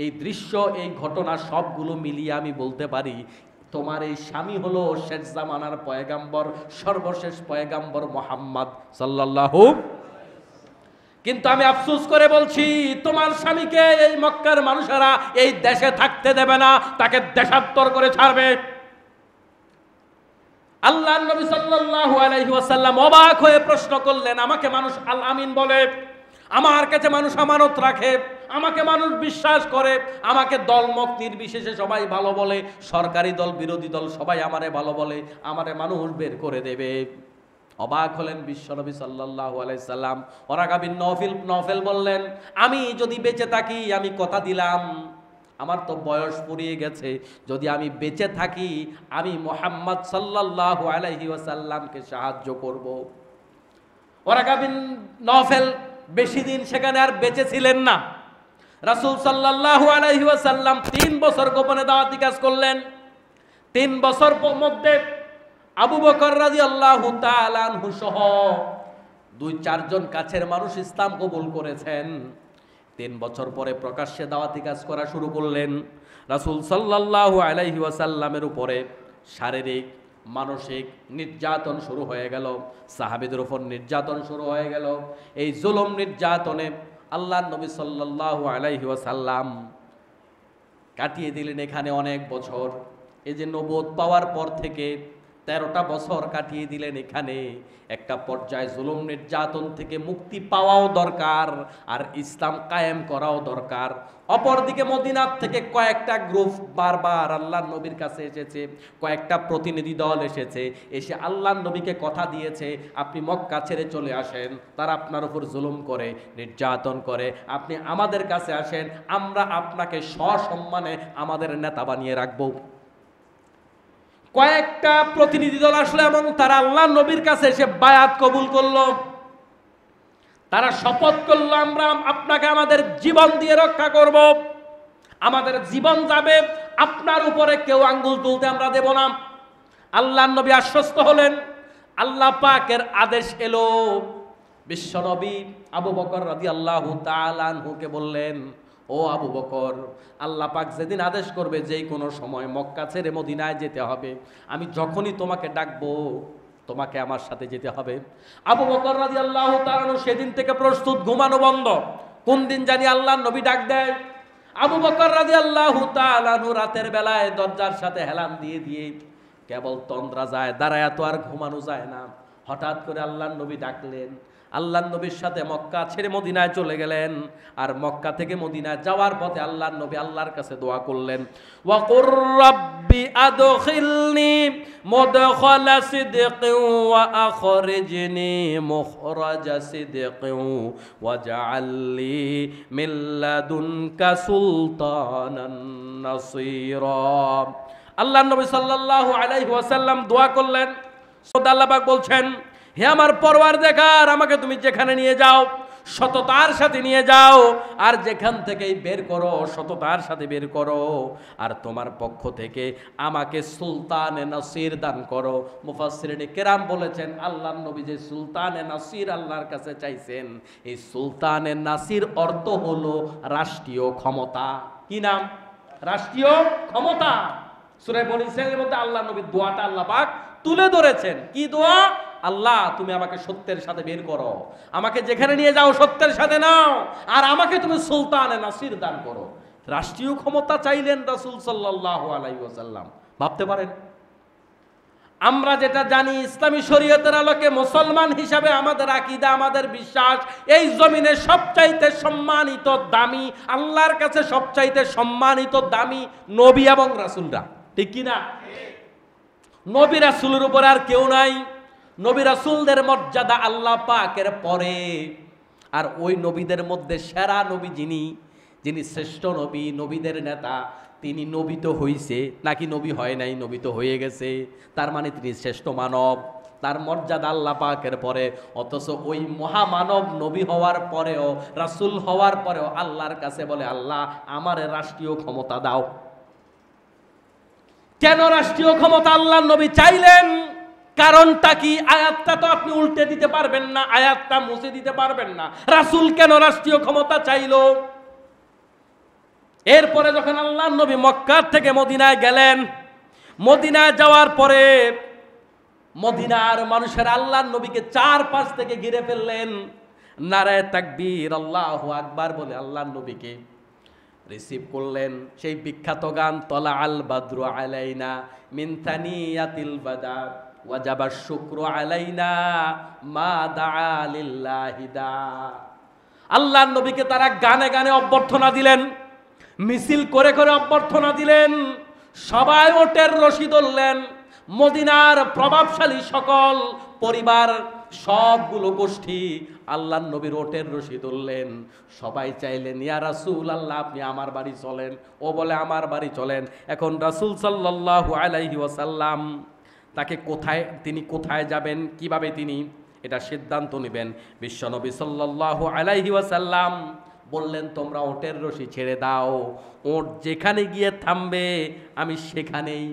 এই দৃশ্য, এই ঘটনা সবগুলো মিলিয়ে আমি বলতে পারি তোমার এই স্বামী হলো শেষ জামানার পয়গাম্বর, সর্বশেষ পয়গাম্বর মুহাম্মদ সাল্লাল্লাহু। কিন্তু আমি আফসোস করে বলছি, তোমার স্বামীকে এই মক্কার মানুষেরা এই দেশে থাকতে দেবে না, তাকে দেশান্তর করে ছাড়বে। আল্লাহর নবী সাল্লাল্লাহু আলাইহি ওয়াসাল্লাম অবাক হয়ে প্রশ্ন করলেন, আমাকে মানুষ আল আমিন বলে, আমার কাছে মানুষ আমানত রাখে, আমাকে মানুষ বিশ্বাস করে, আমাকে দলমত নির্বিশেষে সবাই ভালো বলে, সরকারি দল বিরোধী দল সবাই আমারে ভালো বলে, আমারে মানুষ বের করে দেবে। অবাক হলেন বিশ্বনবী সাল্লাল্লাহু আলাইহি সাল্লাম। ওরাকা বিন নওফেল বললেন, আমি যদি বেঁচে থাকি, আমি কথা দিলাম, আমার তো বয়স ফুরিয়ে গেছে, যদি আমি বেঁচে থাকি আমি মুহাম্মদ সাল্লাল্লাহু আলাইহি ওয়াসাল্লামকে সাহায্য করব। ওরাকা বিন নওফেল বেশি দিন সেখানে আর বেঁচে ছিলেন না। রাসূল সাল্লাল্লাহু আলাইহি ওয়াসাল্লাম 3 বছর গোপনে দাওয়াতি কাজ করলেন। 3 বছর মধ্যে আবু বকর রাদিয়াল্লাহু তাআলা আনহু সহ 2-4 জন কাছের মানুষ ইসলাম কবুল করেছেন। 3 বছর পরে প্রকাশ্যে দাওয়াতি কাজ করা শুরু করলেন। রাসূল সাল্লাল্লাহু আলাইহি ওয়াসাল্লামের উপরে শারীরিক মানসিক নির্যাতন শুরু হয়ে গেল, সাহাবীদের উপর নির্যাতন শুরু হয়ে গেল। এই জুলুম নির্যাতনে আল্লাহর নবী সাল্লাল্লাহু আলাইহি ওয়াসাল্লাম কাটিয়ে দিলেন এখানে অনেক বছর। এই যে নবুয়ত পাওয়ার পর থেকে 13টা বছর কাটিয়ে দিলেন এখানে। একটা পর্যায়ে জুলুম নির্যাতন থেকে মুক্তি পাওয়াও দরকার, আর ইসলাম কায়েম করাও দরকার। অপরদিকে মদিনার থেকে কয়েকটা গ্রুপ বারবার আল্লাহর নবীর কাছে এসেছে, কয়েকটা প্রতিনিধি দল এসেছে, এসে আল্লাহর নবীকে কথা দিয়েছে, আপনি মক্কা ছেড়ে চলে আসেন, তারা আপনার উপর জুলুম করে, নির্যাতন করে, আপনি আমাদের কাছে আসেন, আমরা আপনাকে সসম্মানে আমাদের নেতা বানিয়ে রাখবো। কয়েকটা প্রতিনিধি দল আসলো এবং তারা আল্লাহর নবীর কাছে এসে বায়াত কবুল করলো। তারা শপথ করলো, আমরা আপনাকে আমাদের জীবন দিয়ে রক্ষা করব, আমাদের জীবন যাবে, আপনার উপরে কেউ আঙ্গুল তুলতে আমরা দেব না। আল্লাহর নবী আশ্বস্ত হলেন। আল্লাহ পাকের আদেশ এলো, বিশ্বনবী আবু বকর রাদিয়াল্লাহু তাআলা আনহুকে বললেন, ও আবু বকর, আল্লাহ পাক যেদিন আদেশ করবে যেই কোনো সময় মক্কা ছেড়ে মদিনায় যেতে হবে, আমি যখনই তোমাকে ডাকবো তোমাকে আমার সাথে যেতে হবে। আবু বকর রাদিয়াল্লাহু তাআলা আনহু সেদিন থেকে প্রস্তুত, ঘুমানো বন্ধ। কোন দিন জানি আল্লাহর নবী ডাক দেয়। আবু বকর রাদিয়াল্লাহু তাআলা আনহু রাতের বেলায় দরজার সাথে হেলান দিয়ে দিয়ে কেবল তন্দ্রা যায়, দাঁড়ায় তো আর ঘুমানো যায় না। হঠাৎ করে আল্লাহর নবী ডাকলেন। আল্লাহর নবীর সাথে মক্কা ছেড়ে মদিনায় চলে গেলেন। আর মক্কা থেকে মদিনায় যাওয়ার পথে আল্লাহর নবী আল্লাহর কাছে দোয়া করলেন, ওয়া কুর রাব্বি আদখিলনি মুদখালা সিদকিন ওয়া আখরিজনি মুখরাজা সিদকিন ওয়াজআলনি মিন লাদুনকা সুলতানান নাসীরা। আল্লাহর নবী সাল্লাল্লাহু আলাইহি ওয়াসাল্লাম দোয়া করলেন। আল্লাহ পাক বলছেন, হে আমার পরওয়ারদিগার, আমাকে তুমি যেখানে নিয়ে যাও সততার সাথে নিয়ে যাও, আর যেখান থেকেই বের করো সততার সাথে বের করো, আর তোমার পক্ষ থেকে আমাকে সুলতানে নাসির দান করো। মুফাসসিরিনে কেরাম বলেছেন, আল্লাহর নবী যে সুলতানে নাসির আল্লাহর কাছে চাইছেন, এই সুলতানে নাসির অর্থ হলো রাষ্ট্রীয় ক্ষমতা। কি নাম? রাষ্ট্রীয় ক্ষমতা। সূরা বনী ইসরাঈলের মধ্যে আল্লাহর নবী দোয়াটা আল্লাহ পাক তুলে ধরেছেন। কি দোয়া? আল্লাহ তুমি আমাকে সত্যের সাথে বের করো, আমাকে যেখানে নিয়ে যাও সত্যের সাথে নাও, আর আমাকে তুমি সুলতানে নাসির দান করো। রাষ্ট্রীয় ক্ষমতা চাইলেন রাসূল সাল্লাল্লাহু আলাইহি ওয়াসাল্লাম। ভাবতে পারেন, আমরা যেটা জানি ইসলামী শরীয়তের আলোকে মুসলমান হিসাবে আমাদের আকীদা, আমাদের বিশ্বাস, এই জমিনে সবচাইতে সম্মানিত দামি, আল্লাহর কাছে সবচাইতে সম্মানিত দামি নবী এবং রাসূলরা। ঠিক কি না? নবী রাসূলের উপর আর কেউ নাই। নবী রাসূলদের মর্যাদা আল্লাহ পাকের পরে। আর ওই নবীদের মধ্যে সেরা নবী যিনি শ্রেষ্ঠ নবী, নবীদের নেতা, তিনি নবী তো হইছে নাকি নবী হয় নাই? নবী তো হয়ে গেছে, তার মানে তিনি শ্রেষ্ঠ মানব, তার মর্যাদা আল্লাহ পাকের পরে। অথচ ওই মহামানব নবী হওয়ার পরেও, রাসূল হওয়ার পরেও আল্লাহর কাছে বলে, আল্লাহ আমার রাষ্ট্রীয় ক্ষমতা দাও। কেন রাষ্ট্রীয় ক্ষমতা আল্লাহর নবী চাইলেন? কারণটা কি? আয়াতটা তো আপনি উল্টে দিতে পারবেন না, আয়াতটা মুছে দিতে পারবেন না। রাসূল কেন রাষ্ট্রীয় ক্ষমতা চাইলো? এরপরে যখন আল্লাহর নবী মক্কা থেকে মদিনায় গেলেন, মদিনায় যাওয়ার পরে মদিনার মানুষের আল্লাহর নবীকে চারপাশ থেকে ঘিরে ফেললেন। নারায়ে তাকবীর, আল্লাহু আকবার বলে আল্লাহর নবীকে রিসিভ করলেন। সেই বিখ্যাত গান, তলা আল বাদরু আলাইনা মিন তানিয়াতিল বাদা ওয়াজাবা শুকরু আলাইনা মা দাআ লিল্লাহি দা। আল্লাহর নবীকে তারা গানে গানে অভ্যর্থনা দিলেন, মিছিল করে করে অভ্যর্থনা দিলেন, সবাই ওটের রশি ধরলেন। মদিনার প্রভাবশালী সকল পরিবার, সবগুলো গোষ্ঠী আল্লাহর নবীর ওটের রশি ধরলেন। সবাই চাইলেন, ইয়া রাসূল আল্লাহ আপনি আমার বাড়ি চলেন। ও বলে আমার বাড়ি চলেন। এখন রাসূল সাল্লাল্লাহু আলাইহি ওয়াসাল্লাম তিনি কোথায় যাবেন, কিভাবে তিনি এটা সিদ্ধান্ত নেবেন। বিশ্বনবী সাল্লাল্লাহু আলাইহি ওয়াসাল্লাম বললেন, তোমরা ওটের রশি ছেড়ে দাও, ওট যেখানে গিয়ে থামবে আমি সেখানেই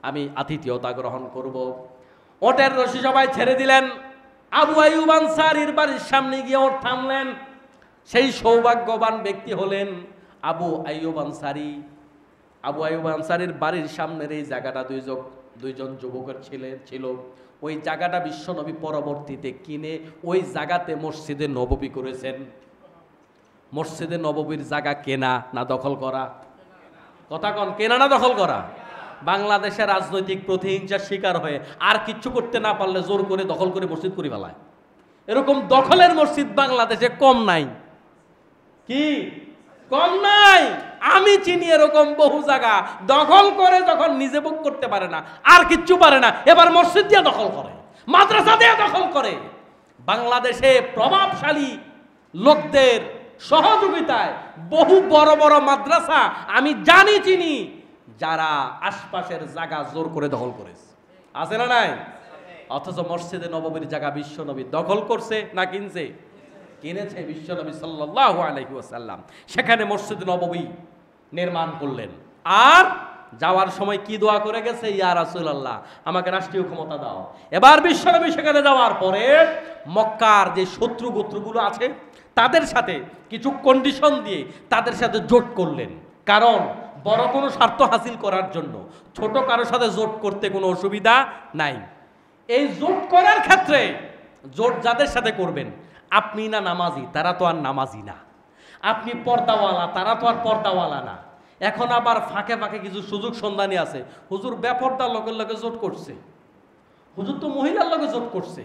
আমি আতিথেয়তা গ্রহণ করব। ওটের রশি সবাই ছেড়ে দিলেন। আবু আইয়ুব আনসারীর বাড়ির সামনে গিয়ে ওট থামলেন। সেই সৌভাগ্যবান ব্যক্তি হলেন আবু আইয়ুব আনসারী। আবু আইয়ুব আনসারীর বাড়ির সামনের এই জায়গাটা দুইজন যুবকের ছিল। ওই জায়গাটা বিশ্বনবী পরবর্তীতে কিনে ওই জায়গাতে মসজিদে নববী করেছেন। মসজিদে নববীর জায়গা কেনা না দখল করা? কথা কন, কেনা না দখল করা? বাংলাদেশের রাজনৈতিক প্রতিহিংসার শিকার হয়ে আর কিচ্ছু করতে না পারলে জোর করে দখল করে মসজিদ করে ফেলায়। এরকম দখলের মসজিদ বাংলাদেশে কম নাই। কি কম নাই? আমি চিনি এরকম বহু জায়গা দখল করে যখন নিজে ভোগ করতে পারে না, আর কিচ্ছু পারে না, এবার মসজিদ দিয়ে দখল করে, মাদ্রাসা দিয়ে দখল করে। বাংলাদেশে প্রভাবশালী লোকদের সহযোগিতায় বহু বড় বড় মাদ্রাসা আমি চিনি, যারা আশপাশের জায়গা জোর করে দখল করেছে। আছে না নাই? অথচ মসজিদে নববীর জায়গা বিশ্বনবী দখল করছে না কিনছে? কিনেছে বিশ্বনবী সাল্লাল্লাহু আলাইহি ওয়াসাল্লাম। সেখানে মসজিদ নববী নির্মাণ করলেন। আর যাওয়ার সময় কি দোয়া করে গেছে? ইয়া রাসূলুল্লাহ আমাকে রাষ্ট্রীয় ক্ষমতা দাও। এবার বিশ্বনবী সেখানে যাওয়ার পরে মক্কার যে শত্রু গোত্রগুলো আছে তাদের সাথে কিছু কন্ডিশন দিয়ে তাদের সাথে জোট করলেন। কারণ বড় কোনো স্বার্থ হাসিল করার জন্য ছোট কারোর সাথে জোট করতে কোনো অসুবিধা নাই। এই জোট করার ক্ষেত্রে জোট যাদের সাথে করবেন, আপনি না নামাজি, তারা তো আর নামাজি না। আপনি পর্দাওয়ালা, তারা তো আর পর্দাওয়ালা না। এখন আবার ফাঁকে ফাঁকে কিছু সুযোগ সন্ধানী আছে। হুজুর বেপর্দার লোকের লগে জোট করছে, হুজুর তো মহিলার লগে জোট করছে।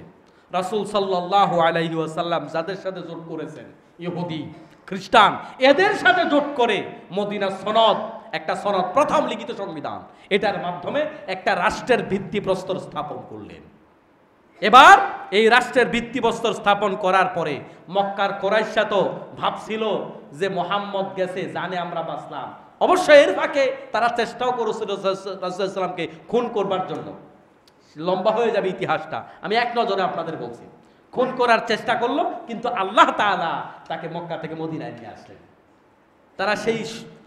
রাসূল সাল্লাল্লাহু আলাইহি ওয়াসাল্লাম যাদের সাথে জোট করেছেন, ইহুদি খ্রিস্টান, এদের সাথে জোট করে মদিনা সনদ, একটা সনদ, প্রথম লিখিত সংবিধান, এটার মাধ্যমে একটা রাষ্ট্রের ভিত্তিপ্রস্তর স্থাপন করলেন। এবার এই রাষ্ট্রের ভিত্তিপ্রস্তর স্থাপন করার পরে মক্কার কুরাইশরা তো ভাবছিল যে মুহাম্মদ গেছে, জানে আমরা বাঁচলাম। অবশ্যই এর ফাঁকে তারা চেষ্টাও করেছিল রাসূলুল্লাহ সাল্লাল্লাহু আলাইহি ওয়াসাল্লামকে খুন করবার জন্য। লম্বা হয়ে যাবে ইতিহাসটা, আমি এক নজরে আপনাদের বলছি। খুন করার চেষ্টা করলো, কিন্তু আল্লাহ তাআলা তাকে মক্কা থেকে মদিনায় নিয়ে আসলেন। তারা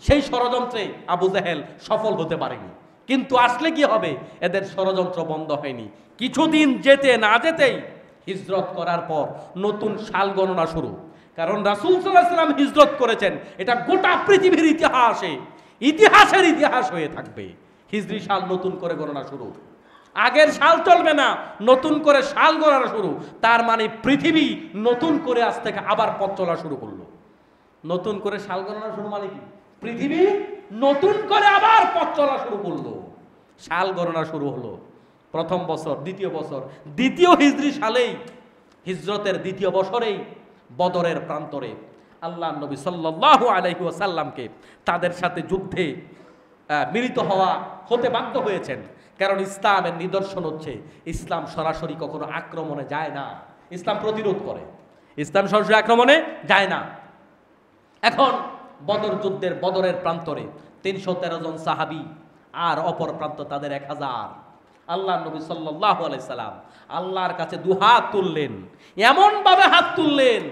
সেই ষড়যন্ত্রে আবু জেহেল সফল হতে পারেনি। কিন্তু আসলে কি হবে, এদের ষড়যন্ত্র বন্ধ হয়নি। কিছুদিন যেতে না যেতেই হিজরত করার পর নতুন সাল গণনা শুরু। কারণ রাসূল সাল্লাল্লাহু আলাইহি ওয়াসাল্লাম হিজরত করেছেন, এটা গোটা পৃথিবীর ইতিহাসের ইতিহাস হয়ে থাকবে। হিজরি সাল নতুন করে গণনা শুরু, আগের সাল চলবে না, নতুন করে সাল গণনা শুরু। তার মানে পৃথিবী নতুন করে আজ থেকে আবার পথ চলা শুরু করলো। নতুন করে সাল গণনা শুরু মানে কি, পৃথিবী নতুন করে আবার পথ চলা শুরু করলো। সাল গণনা শুরু হলো, প্রথম বছর, দ্বিতীয় বছর, দ্বিতীয় হিজরি সালেই, হিজরতের দ্বিতীয় বছরেই বদরের প্রান্তরে আল্লাহ নবী সাল্লাল্লাহু আলাইহি ওয়াসাল্লামকে তাদের সাথে যুদ্ধে মিলিত হতে বাধ্য হয়েছেন। কারণ ইসলামের নিদর্শন হচ্ছে, ইসলাম সরাসরি কখনো আক্রমণে যায় না, ইসলাম প্রতিরোধ করে, ইসলাম সরাসরি আক্রমণে যায় না। এখন বদরের প্রান্তরে 313 জন সাহাবী, আর অপর প্রান্ত তাদের 1000। আল্লাহ নবী সাল্লাল্লাহু আলাইহি সাল্লাম আল্লাহর কাছে দুহাত তুললেন, এমন ভাবে হাত তুললেন,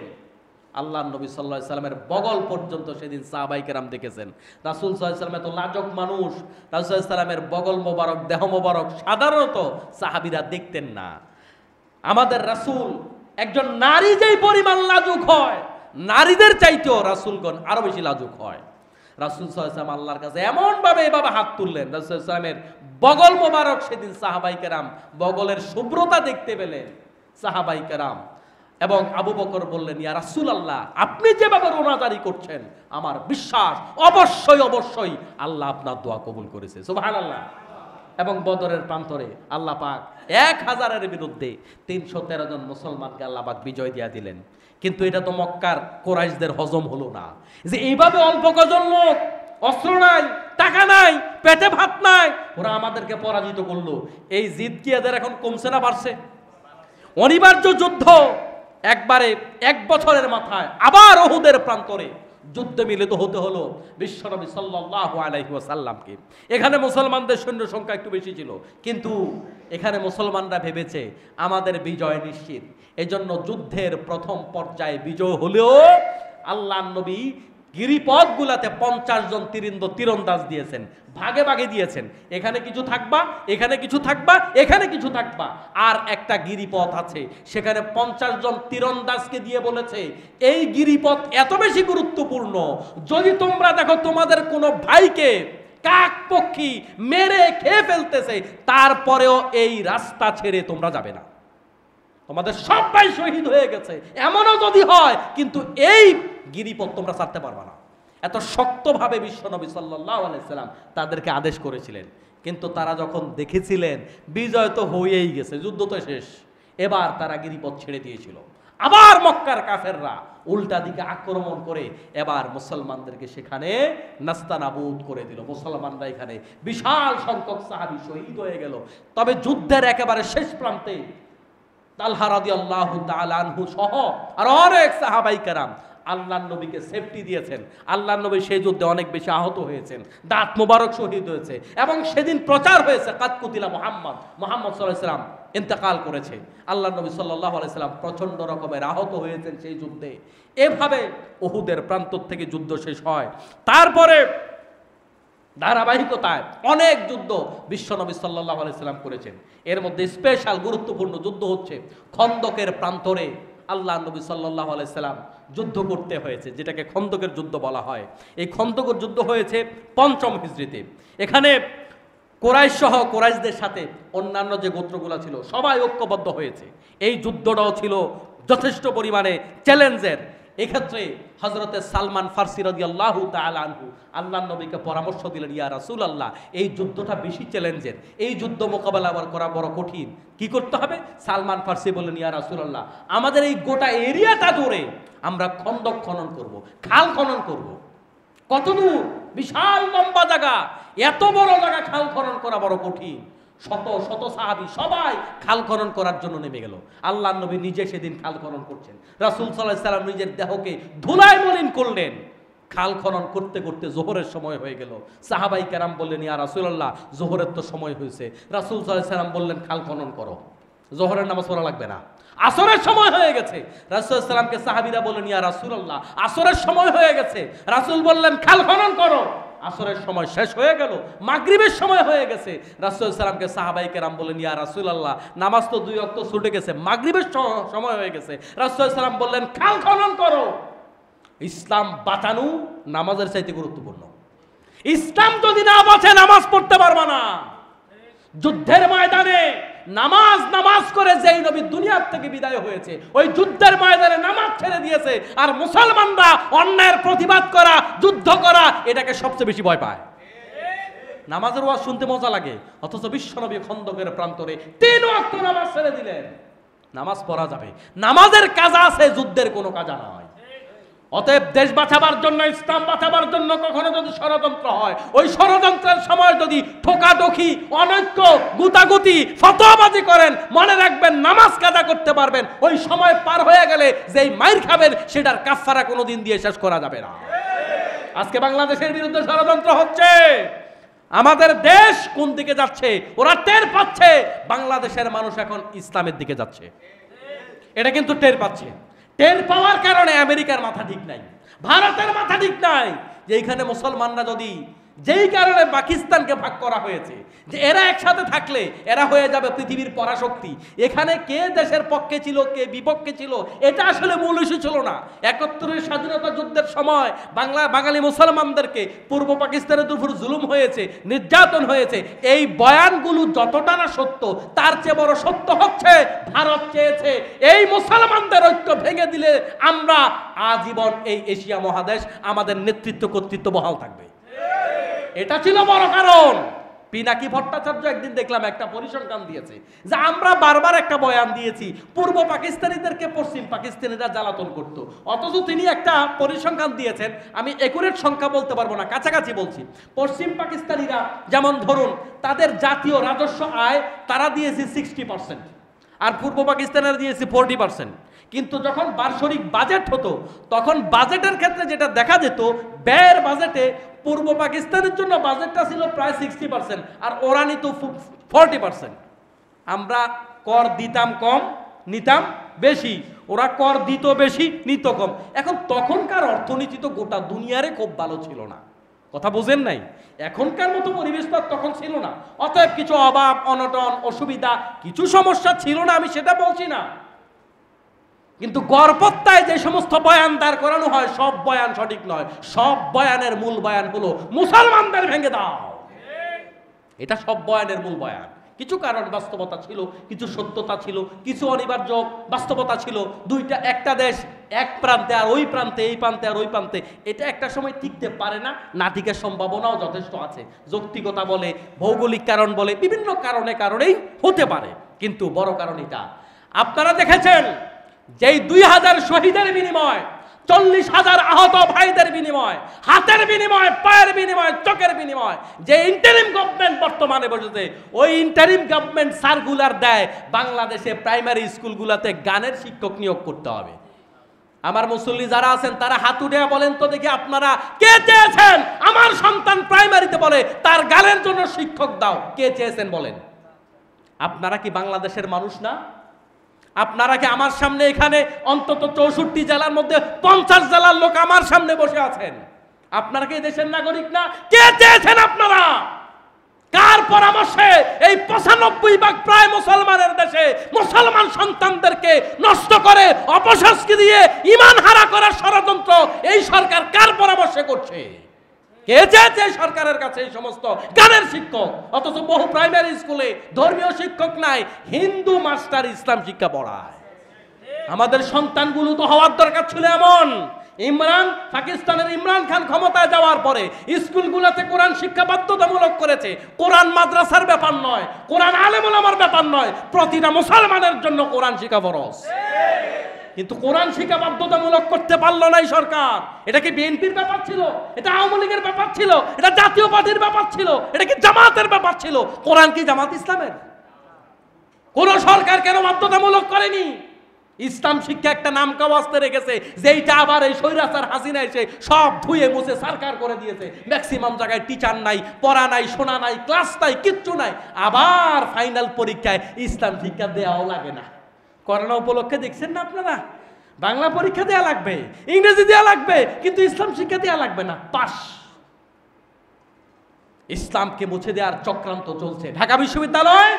আল্লাহ নবী সাল্লাল্লাহু আলাইহি সাল্লামের বগল পর্যন্ত সেদিন সাহাবায়ে কেরাম দেখেছেন। রাসূল সাল্লাল্লাহু আলাইহি সাল্লাম এত লাজক মানুষ, রাসূল সাল্লাল্লাহু আলাইহি সাল্লামের বগল মোবারক, দেহ মোবারক সাধারণত সাহাবীরা দেখতেন না। আমাদের রাসূল একজন নারী যেই পরিমাণ লাজুক হয়, নারীদের চাইতেও রাসূলগণ আরো বেশি লাজুক হয়। রাসূল সাল্লাল্লাহু আলাইহি সাল্লাম আল্লাহর কাছে এমন ভাবে এভাবে হাত তুললেন, রাসূল সাল্লাল্লাহু আলাইহি সাল্লামের বগল মোবারক সেদিন সাহাবায়ে কেরাম বগলের শুভ্রতা দেখতে পেলেন সাহাবায়ে কেরাম। এবং আবু বকর বললেন, ইয়া রাসূলুল্লাহ, আপনি যেভাবে রোনাজারি করছেন, আমার বিশ্বাস অবশ্যই আল্লাহ আপনার দোয়া কবুল করেছে। সুবহানাল্লাহ। এবং বদরের প্রান্তরে আল্লাহ পাক 1000-এর বিরুদ্ধে 313 জন মুসলমানকে আল্লাহ পাক বিজয় দিয়া দিলেন। কিন্তু এটা তো মক্কার কোরাইশদের হজম হলো না, যে এইভাবে অল্প কজন লোক, অস্ত্র নাই, টাকা নাই, পেটে ভাত নাই, ওরা আমাদেরকে পরাজিত করলো। এই জিদ কি এদের এখন কমছে না বাড়ছে? অনিবার্য যুদ্ধ, একবারে 1 বছরের মাথায় আবার উহুদের প্রান্তরে যুদ্ধে মিলিত হতে হলো বিশ্বনবী সাল্লাল্লাহু আলাইহি ওয়াসাল্লামকে। এখানে মুসলমানদের সৈন্য সংখ্যা একটু বেশি ছিল, কিন্তু এখানে মুসলমানরা ভেবেছে আমাদের বিজয় নিশ্চিত। এজন্য যুদ্ধের প্রথম পর্যায়ে বিজয় হলেও আল্লাহর নবী গিরিপথগুলাতে 50 জন তীরন্দাজ দিয়েছেন, ভাগে ভাগে দিয়েছেন। এখানে কিছু থাকবা, এখানে কিছু থাকবা, এখানে কিছু থাকবা। আর একটা গিরিপথ আছে, সেখানে 50 জন তীরন্দাজকে দিয়ে বলেছে, এই গিরিপথ এত বেশি গুরুত্বপূর্ণ, যদি তোমরা দেখো তোমাদের কোনো ভাইকে কাক পক্ষী মেরে খেয়ে ফেলতেছে, তারপরেও এই রাস্তা ছেড়ে তোমরা যাবে না। তোমাদের সব ভাই শহীদ হয়ে গেছে, এমনও যদি হয়, কিন্তু এই গিরিপথ তোমরা ছাড়তে পারবে না। এত শক্তভাবে বিশ্বনবী সাল্লাল্লাহু আলাইহি সাল্লাম তাদেরকে আদেশ করেছিলেন। কিন্তু তারা যখন দেখেছিলেন বিজয় তো হয়েই গেছে, যুদ্ধ তো শেষ, এবার তারা গিরিপথ ছেড়ে দিয়েছিল। আবার মক্কার কাফেররা উল্টা দিকে আক্রমণ করে এবার মুসলমানদেরকে সেখানে নাস্তানাবুদ করে দিল। মুসলমানরা এখানে বিশাল সংখ্যক সাহাবী শহীদ হয়ে গেল। তবে যুদ্ধের একেবারে শেষ প্রান্তে তালহা রাদিয়াল্লাহু তাআলা আনহু সহ আর অনেক সাহাবায়ে কেরাম আল্লাহর নবীকে সেফটি দিয়েছেন। আল্লাহর নবী সেই যুদ্ধে অনেক বেশি আহত হয়েছেন, দাঁত মোবারক শহীদ হয়েছে, এবং সেদিন প্রচার হয়েছে কাদ কুতিলা মুহাম্মদ সাল্লাল্লাহু আলাইহি সাল্লাম ইন্তেকাল করেছে। আল্লাহর নবী সাল্লাল্লাহু আলাইহি সাল্লাম প্রচন্ড রকমের আহত হয়েছেন সেই যুদ্ধে। এভাবে উহুদের প্রান্ত থেকে যুদ্ধ শেষ হয়। তারপরে ধারাবাহিকতায় অনেক যুদ্ধ বিশ্বনবী সাল্লাল্লাহু আলাইহি সাল্লাম করেছেন। এর মধ্যে স্পেশাল গুরুত্বপূর্ণ যুদ্ধ হচ্ছে খন্দকের প্রান্তরে আল্লাহ নবী সাল্লাল্লাহু আলাইহি সাল্লাম যুদ্ধ করতে হয়েছে, যেটাকে খন্দকের যুদ্ধ বলা হয়। এই খন্দকের যুদ্ধ হয়েছে 5ম হিজরিতে। এখানে কোরাইশ সহ কোরাইশদের সাথে অন্যান্য যে গোত্রগুলো ছিল সবাই ঐক্যবদ্ধ হয়েছে। এই যুদ্ধটাও ছিল যথেষ্ট পরিমাণে চ্যালেঞ্জের। এক্ষেত্রে হযরতে সালমান ফারসি রাদিয়াল্লাহু তাআলা আনহু আল্লাহর নবীকে পরামর্শ দিলেন, ইয়া রাসূলুল্লাহ, এই যুদ্ধটা বেশি চ্যালেঞ্জের, এই যুদ্ধ মোকাবেলা করা বড় কঠিন, কি করতে হবে? সালমান ফারসি বললেন, ইয়া রাসূলুল্লাহ, আমাদের এই গোটা এরিয়াটা জুড়ে আমরা খন্দক খনন করব, খাল খনন করব। কত দূর? বিশাল লম্বা জায়গা, এত বড় জায়গা খাল খনন করা বড় কঠিন। শত শত সাহাবী সবাই খাল খনন করার জন্য নেমে গেল। আল্লাহর নবী নিজে সেদিন খাল খনন করছেন। রাসূল সাল্লাল্লাহু আলাইহি সাল্লাম নিজের দেহকে ধুলায় মলিন করলেন। খাল খনন করতে করতে যোহরের সময় হয়ে গেল। সাহাবাই কেরাম বললেন, ইয়া রাসূলুল্লাহ, যোহরের তো সময় হয়েছে। রাসূল সাল্লাল্লাহু আলাইহি সাল্লাম বললেন, খাল খনন করো। জোহরের নামাজ পড়া লাগবে না, আসরের সময় হয়ে গেছে। রাসূল সাল্লাল্লাহু আলাইহি ওয়াসাল্লামকে সাহাবীরা বললেন, ইয়া রাসূলুল্লাহ, আসরের সময় হয়ে গেছে। রাসূল বললেন, খাল খনন করো। আসরের সময় শেষ হয়ে গেল, মাগরিবের সময় হয়ে গেছে। রাসূল সাল্লাল্লাহু আলাইহি ওয়াসাল্লামকে সাহাবায়ে কেরাম বললেন, ইয়া রাসূলুল্লাহ, নামাজ তো 2 ওয়াক্ত ছুটে গেছে, মাগরিবের সময় হয়ে গেছে। রাসূল সাল্লাল্লাহু আলাইহি ওয়াসাল্লাম বললেন, খাল খনন করো। ইসলাম বাঁচানো নামাজের চাইতে গুরুত্বপূর্ণ। ইসলাম যদি না বাঁচে নামাজ পড়তে পারবা না। যুদ্ধের ময়দানে নামাজ করে যেই নবী দুনিয়ার থেকে বিদায় হয়েছে, ওই যুদ্ধের ময়দানে নামাজ ছেড়ে দিয়েছে। আর মুসলমানরা অন্যায়ের প্রতিবাদ করা, যুদ্ধ করা, এটাকে সবচেয়ে বেশি ভয় পায়। নামাজের ওয়াজ শুনতে মজা লাগে, অথচ বিশ্বনবী খন্দকের প্রান্তরে 3 ওয়াক্ত নামাজ ছেড়ে দিলেন। নামাজ পড়া যাবে, নামাজের কাজা আছে, যুদ্ধের কোনো কাজা নয়। অতএব দেশ বাঁচাবার জন্য, ইসলাম বাঁচাবার জন্য কখনো যদি ষড়যন্ত্র হয়, ওই ষড়যন্ত্রের সময় যদি ঠোকাঠোকি, অনৈক্য, গুতাগুতি, ফতোয়াবাজি করেন, মনে রাখবেন নামাজ কাজা করতে পারবেন। ওই সময় পার হয়ে গেলে যেই মাইর খাবেন সেটার কাফারা কোনোদিন দিয়ে শেষ করা যাবে না। আজকে বাংলাদেশের বিরুদ্ধে ষড়যন্ত্র হচ্ছে। আমাদের দেশ কোন দিকে যাচ্ছে ওরা টের পাচ্ছে। বাংলাদেশের মানুষ এখন ইসলামের দিকে যাচ্ছে, এটা কিন্তু টের পাচ্ছে। টের পাওয়ার কারণে আমেরিকার মাথা ঠিক নাই, ভারতের মাথা ঠিক নাই, যে এইখানে মুসলমানরা যদি, যেই কারণে পাকিস্তানকে ভাগ করা হয়েছে, যে এরা একসাথে থাকলে এরা হয়ে যাবে পৃথিবীর পরাশক্তি। এখানে কে দেশের পক্ষে ছিল, কে বিপক্ষে ছিল, এটা আসলে মূল ইস্যু ছিল না। 71-এর স্বাধীনতা যুদ্ধের সময় বাঙালি মুসলমানদেরকে পূর্ব পাকিস্তানের উপর জুলুম হয়েছে, নির্যাতন হয়েছে, এই বয়ানগুলো যতটা না সত্য, তার চেয়ে বড় সত্য হচ্ছে ভারত চেয়েছে এই মুসলমানদের ঐক্য ভেঙে দিলে আমরা আজীবন এই এশিয়া মহাদেশ আমাদের নেতৃত্ব কর্তৃত্ব বহাল থাকবে। এটা ছিল বড় কারণ। পিনাকি ভট্টাচার্য একদিন দেখলাম একটা পরিসংখ্যান দিয়েছে, যে আমরা বারবার একটা বয়ান দিয়েছি পূর্ব পাকিস্তানিদেরকে পশ্চিম পাকিস্তানিরা জ্বালাতন করত, অথচ তিনি একটা পরিসংখ্যান দিয়েছেন, আমি একুরেট সংখ্যা বলতে পারবো না, কাছাকাছি বলছি। পশ্চিম পাকিস্তানিরা যেমন ধরুন তাদের জাতীয় রাজস্ব আয় তারা দিয়েছে 60%, আর পূর্ব পাকিস্তানের দিয়েছে 40%। কিন্তু যখন বার্ষিক বাজেট হতো, তখন বাজেটের ক্ষেত্রে যেটা দেখা যেত, ব্যয়ের বাজেটে পূর্ব পাকিস্তানের জন্য বাজেটটা ছিল প্রায় 60%, আর ওরা নিত 40%। আমরা কর দিতাম কম, নিতাম বেশি, ওরা কর দিত বেশি, নিত কম। এখন তখনকার অর্থনীতি তো গোটা দুনিয়ারে খুব ভালো ছিল না, কথা বোঝেন নাই? এখনকার মতো পরিবেশ তো তখন ছিল না। অতএব কিছু অভাব, অনটন, অসুবিধা, কিছু সমস্যা ছিল না, আমি সেটা বলছি না। কিন্তু গড়পত্তায় যে সমস্ত বয়ান দাঁড় করানো হয়, সব বয়ান সঠিক নয়। সব বয়ানের মূল বয়ান হলো মুসলমানদের ভেঙে দাও, এটা সব বয়ানের মূল বয়ান। কিছু কারণ বাস্তবতা ছিল, কিছু সত্যতা ছিল, কিছু অনিবার্য বাস্তবতা ছিল। একটা দেশ এক প্রান্তে আর ওই প্রান্তে, এই প্রান্তে আর ওই প্রান্তে, এটা একটা সময় টিকতে পারে না। না টিকার সম্ভাবনাও যথেষ্ট আছে, যৌক্তিকতা বলে, ভৌগোলিক কারণ বলে, বিভিন্ন কারণেই হতে পারে। কিন্তু বড় কারণ এটা, আপনারা দেখেছেন যেই 2000 শহীদের বিনিময়, 40,000 আহত ভাইদের বিনিময়, হাতের বিনিময়, পায়ের বিনিময়, চোখের বিনিময়, যে ইন্টারিম গভর্নমেন্ট বর্তমানে বসেছে, ওই ইন্টারিম গভর্নমেন্ট সার্কুলার দেয় বাংলাদেশে প্রাইমারি স্কুলগুলোতে গানের শিক্ষক নিয়োগ করতে হবে। আমার মুসল্লি যারা আছেন তারা হাত উঠে বলেন তো দেখি, আপনারা কে চেয়েছেন আমার সন্তান প্রাইমারিতে পড়ে, তার গানের জন্য শিক্ষক দাও? কে চেয়েছেন বলেন? আপনারা কি বাংলাদেশের মানুষ না? আপনারা কি আমার সামনে এখানে অন্তত 64 জেলার মধ্যে 50 জেলার লোক আমার সামনে বসে আছেন, আপনারা কি দেশের নাগরিক না? কে চেয়েছেন আপনারা? কার পরামর্শে এই 95% প্রায় মুসলমানের দেশে মুসলমান সন্তানদেরকে নষ্ট করে, অপসংস্কৃতি দিয়ে ঈমান হারা করার ষড়যন্ত্র এই সরকার কার পরামর্শে করছে? কে চেয়েছে সরকারের কাছে এই সমস্ত গানের শিক্ষক? অথচ বহু প্রাইমারি স্কুলে ধর্মীয় শিক্ষক নাই, হিন্দু মাস্টার ইসলাম শিক্ষা পড়ায়। আমাদের সন্তানগুলো তো হওয়ার দরকার ছিল এমন। পাকিস্তানের ইমরান খান ক্ষমতায় যাওয়ার পরে স্কুলগুলোতে কোরআন শিক্ষা বাধ্যতামূলক করেছে। কোরআন মাদ্রাসার ব্যাপার নয়, কোরআন আলেম ওলামার ব্যাপার নয়, প্রতিটা মুসলমানের জন্য কোরআন শিক্ষা ফরজ। কিন্তু কোরআন শিক্ষা বাধ্যতামূলক করতে পারলো না এই সরকার। এটা কি বিএনপির ব্যাপার ছিল? এটা আওয়ামী লীগের ব্যাপার ছিল? এটা জাতীয় পার্টির ব্যাপার ছিল? এটা কি জামাতের ব্যাপার ছিল? কোরআন কি জামাত ইসলামের? কোন সরকার কেন বাধ্যতামূলক করেনি? ইসলাম শিক্ষা একটা নাম কাওয়াজতে রেখেছে, যেইটা আবার এই স্বৈরাচার হাসিনা এসে সব ধুয়ে মুছে সরকার করে দিয়েছে। ম্যাক্সিমাম জায়গায় টিচার নাই, পড়া নাই, শোনা নাই, ক্লাস নাই, কিচ্ছু নাই। আবার ফাইনাল পরীক্ষায় ইসলাম শিক্ষা দেওয়াও লাগে না। করোনা উপলক্ষে দেখছেন না আপনারা, বাংলা পরীক্ষা দেওয়া লাগবে, ইংরেজি দেওয়া লাগবে, কিন্তু ইসলাম শিক্ষা দেওয়া লাগবে না, পাস। ইসলামকে মুছে দেওয়ার চক্রান্ত চলছে। ঢাকা বিশ্ববিদ্যালয়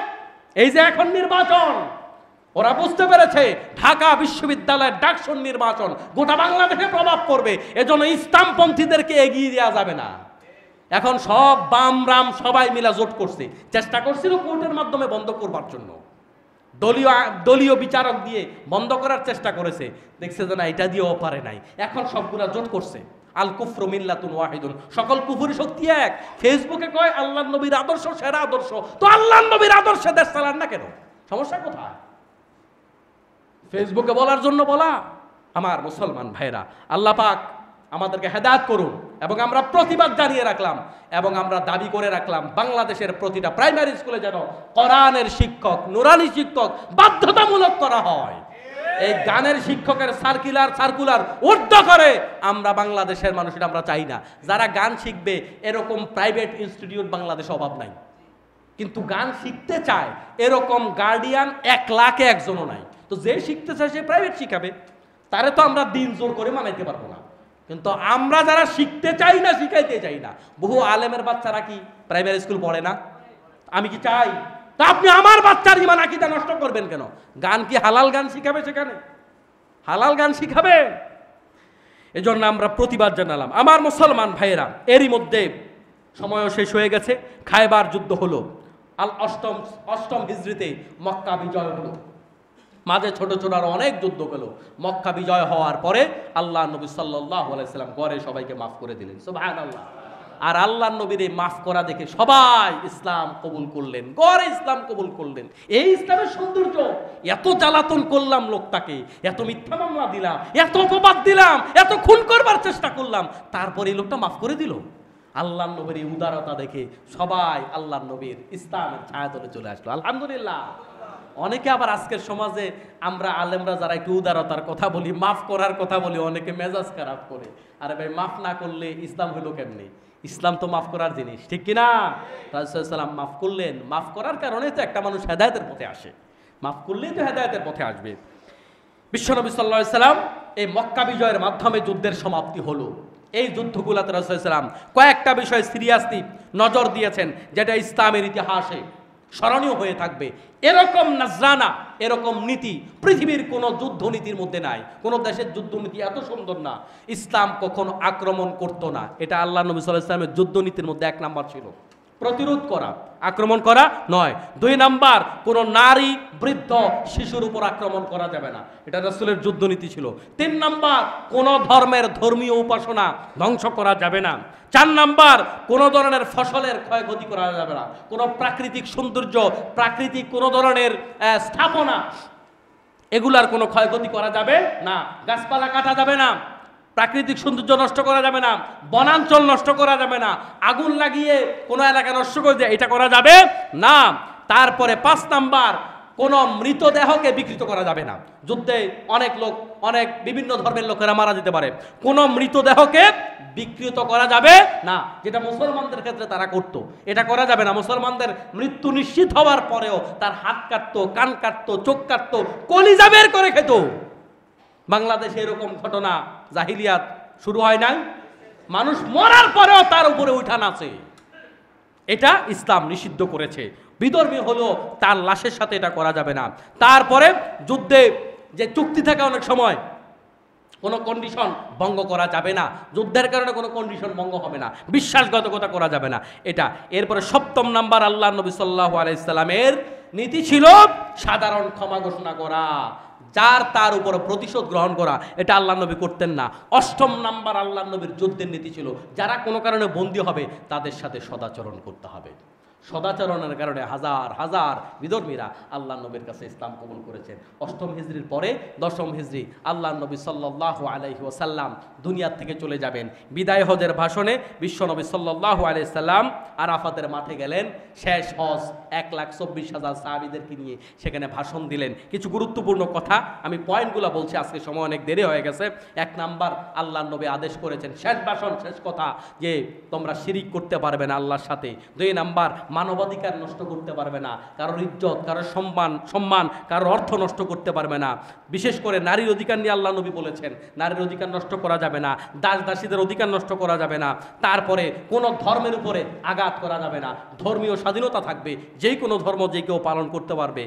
এই যে এখন নির্বাচন, ওরা বুঝতে পেরেছে ঢাকা বিশ্ববিদ্যালয়ের ডাকসুর নির্বাচন গোটা বাংলাদেশে প্রভাব পড়বে, এজন্য ইসলামপন্থীদেরকে এগিয়ে দেওয়া যাবে না। এখন সব বাম রাম সবাই মিলে জোট করছে, চেষ্টা করছিল কোর্টের মাধ্যমে বন্ধ করবার জন্য, দলীয় বিচারক দিয়ে বন্ধ করার চেষ্টা করেছে, দেখছে যে না, এটা দিয়েও পারে নাই। এখন সবগুলা জোট করছে। আল কুফরু মিল্লাতুন ওয়াহিদুন, সকল কুফরি শক্তি এক। ফেসবুকে কয় আল্লাহর নবীর আদর্শ সেরা আদর্শ, তো আল্লাহর নবীর আদর্শে দেশ চালান না কেন? সমস্যা কোথায়? ফেসবুকে বলার জন্য বলা। আমার মুসলমান ভাইরা, আল্লাহ পাক আমাদেরকে হেদায়েত করুন। এবং আমরা প্রতিবাদ জানিয়ে রাখলাম এবং আমরা দাবি করে রাখলাম বাংলাদেশের প্রতিটা প্রাইমারি স্কুলে যেন কোরআনের শিক্ষক, নুরানি শিক্ষক বাধ্যতামূলক করা হয়। এই গানের শিক্ষকের সার্কুলার উর্ধ করে আমরা বাংলাদেশের মানুষের আমরা চাই না। যারা গান শিখবে এরকম প্রাইভেট ইনস্টিটিউট বাংলাদেশে অভাব নাই, কিন্তু গান শিখতে চায় এরকম গার্ডিয়ান 1 লাখে একজনও নাই। তো যে শিখতে চায় সে প্রাইভেট শিখাবে, তারে তো আমরা দিন জোর করে মানাইতে পারবো না। কিন্তু আমরা যারা শিখতে চাই না, শিখাইতে চাই না, বহু আলেমের বাচ্চারা কি প্রাইমারি স্কুল পড়ে না? আমি কি চাই? তা আপনি আমার বাচ্চার ইমান আকীদা নষ্ট করবেন কেন? গান কি হালাল গান শিখাবে? সেখানে হালাল গান শিখাবে। এজন্য আমরা প্রতিবাদ জানালাম। আমার মুসলমান ভাইয়েরা, এরই মধ্যে সময়ও শেষ হয়ে গেছে। খায়বার যুদ্ধ হলো, অষ্টম হিজরিতে মক্কা বিজয় হলো। মাঝে ছোট ছোট আরো অনেক যুদ্ধ গেল। মক্কা বিজয় হওয়ার পরে আল্লাহ নবী সাল্লাল্লাহু আলাইহি সাল্লাম ঘরে সবাইকে মাফ করে দিলেন। সুবহানাল্লাহ। আর আল্লাহ নবীর এই মাফ করা দেখে সবাই ইসলাম কবুল করলেন, ঘরে ইসলাম কবুল করলেন। এই ইসলামের সৌন্দর্য। এত জ্বালাতন করলাম লোকটাকে, এত মিথ্যা মামলা দিলাম, এত অপবাদ দিলাম, এত খুন করবার চেষ্টা করলাম, তারপরে এই লোকটা মাফ করে দিল। আল্লাহ নবীর এই উদারতা দেখে সবাই আল্লাহ নবীর ইসলামের ছায়াতলে চলে আসলো। আলহামদুলিল্লাহ। অনেকে আবার আজকের সমাজে আমরা আলেমরা যারা একটু উদারতার কথা বলি, মাফ করার কথা বলি, অনেকে মেজাজ খারাপ করে। আরে ভাই, মাফ না করলে ইসলাম হলো কেমনি? ইসলাম তো মাফ করার জিনিস, ঠিক কিনা? রাসূলুল্লাহ সাল্লাম মাফ করলেন। মাফ করার কারণে তো একটা মানুষ হেদায়েতের পথে আসে, মাফ করলেই তো হেদায়েতের পথে আসবে। বিশ্বনবী সাল্লাল্লাহু আলাইহি সাল্লাম এই মক্কা বিজয়ের মাধ্যমে যুদ্ধের সমাপ্তি হলো। এই যুদ্ধগুলোতে রাসূলুল্লাহ সাল্লাম কয়েকটা বিষয় সিরিয়াসলি নজর দিয়েছেন, যেটা ইসলামের ইতিহাসে স্মরণীয় হয়ে থাকবে। এরকম নাজরানা, এরকম নীতি পৃথিবীর কোনো যুদ্ধনীতির মধ্যে নাই। কোনো দেশের যুদ্ধনীতি এত সুন্দর না। ইসলাম কখনো আক্রমণ করতো না, এটা আল্লাহ নবী সাল্লাল্লাহু আলাইহি ওয়াসাল্লামের যুদ্ধনীতির মধ্যে 1 নাম্বার ছিল। প্রতিরোধ করা, আক্রমণ করা নয়। 2 নাম্বার, কোনো নারী, বৃদ্ধ, শিশুর উপর আক্রমণ করা যাবে না, এটা রাসূলের যুদ্ধনীতি ছিল। 3 নাম্বার, কোন ধর্মের ধর্মীয় উপাসনা ধ্বংস করা যাবে না। 4 নাম্বার, কোনো ধরনের ফসলের ক্ষয়ক্ষতি করা যাবে না। কোনো প্রাকৃতিক সৌন্দর্য, প্রাকৃতিক কোনো ধরনের স্থাপনা, এগুলার কোনো ক্ষয়ক্ষতি করা যাবে না। গাছপালা কাটা যাবে না, প্রাকৃতিক সৌন্দর্য নষ্ট করা যাবে না, বনাঞ্চল নষ্ট করা যাবে না, আগুন লাগিয়ে কোনো এলাকা নষ্ট করে দেয়, এটা করা যাবে না। তারপরে 5 নাম্বার, কোনো মৃতদেহকে বিকৃত করা যাবে না। যুদ্ধে অনেক লোক, অনেক বিভিন্ন ধর্মের লোকেরা মারা যেতে পারে, কোনো মৃতদেহকে বিকৃত করা যাবে না, যেটা মুসলমানদের ক্ষেত্রে তারা করতো, এটা করা যাবে না। মুসলমানদের মৃত্যু নিশ্চিত হওয়ার পরেও তার হাত কাটতো, কান কাটতো, চোখ কাটতো, কলিজা বের করে খেত। বাংলাদেশে এরকম ঘটনা জাহিলিয়াত শুরু হয় নাই? মানুষ মরার পরেও তার উপরে উঠান আছে, এটা ইসলাম নিষিদ্ধ করেছে। বিধর্মী হলো তার লাশের সাথে এটা করা যাবে না। তারপরে যুদ্ধে যে চুক্তি থাকে, অনেক সময় কোনো কন্ডিশন ভঙ্গ করা যাবে না। যুদ্ধের কারণে কোনো কন্ডিশন ভঙ্গ হবে না, বিশ্বাসঘাতকতা করা যাবে না, এটা। এরপরে 7 নাম্বার, আল্লাহ নবী সাল্লাল্লাহু আলাইহি সাল্লামের নীতি ছিল সাধারণ ক্ষমা ঘোষণা করা, যার তার উপর প্রতিশোধ গ্রহণ করা, এটা আল্লাহ নবী করতেন না। 8 নাম্বার, আল্লাহ নবীর যুদ্ধের নীতি ছিল যারা কোনো কারণে বন্দী হবে তাদের সাথে সদাচরণ করতে হবে। সদাচরণের কারণে হাজার হাজার বিধর্মীরা আল্লাহ নবীর কাছে ইসলাম কবুল করেছেন। অষ্টম হিজরির পরে দশম হিজরি আল্লাহ নবী সাল্লাল্লাহু আলাইহি ওয়াসাল্লাম দুনিয়ার থেকে চলে যাবেন। বিদায় হজের ভাষণে বিশ্বনবী সাল্লাল্লাহু আলাইহি সাল্লাম আরাফাতের মাঠে গেলেন। শেষ হজ 1,24,000 সাহাবীদেরকে নিয়ে সেখানে ভাষণ দিলেন। কিছু গুরুত্বপূর্ণ কথা আমি পয়েন্টগুলো বলছি, আজকে সময় অনেক দেরি হয়ে গেছে। 1 নাম্বার, আল্লাহ নবী আদেশ করেছেন, শেষ ভাষণ শেষ কথা, যে তোমরা শিরিক করতে পারবে না আল্লাহর সাথে। 2 নাম্বার, মানবাধিকার নষ্ট করতে পারবে না, কারোর ইজ্জত, কারোর সম্মান, কারোর অর্থ নষ্ট করতে পারবে না। বিশেষ করে নারীর অধিকার নিয়ে আল্লাহ নবী বলেছেন, নারীর অধিকার নষ্ট করা যাবে না, দাস দাসীদের অধিকার নষ্ট করা যাবে না। তারপরে কোনো ধর্মের উপরে আঘাত করা যাবে না, ধর্মীয় স্বাধীনতা থাকবে, যে কোনো ধর্ম যে কেউ পালন করতে পারবে।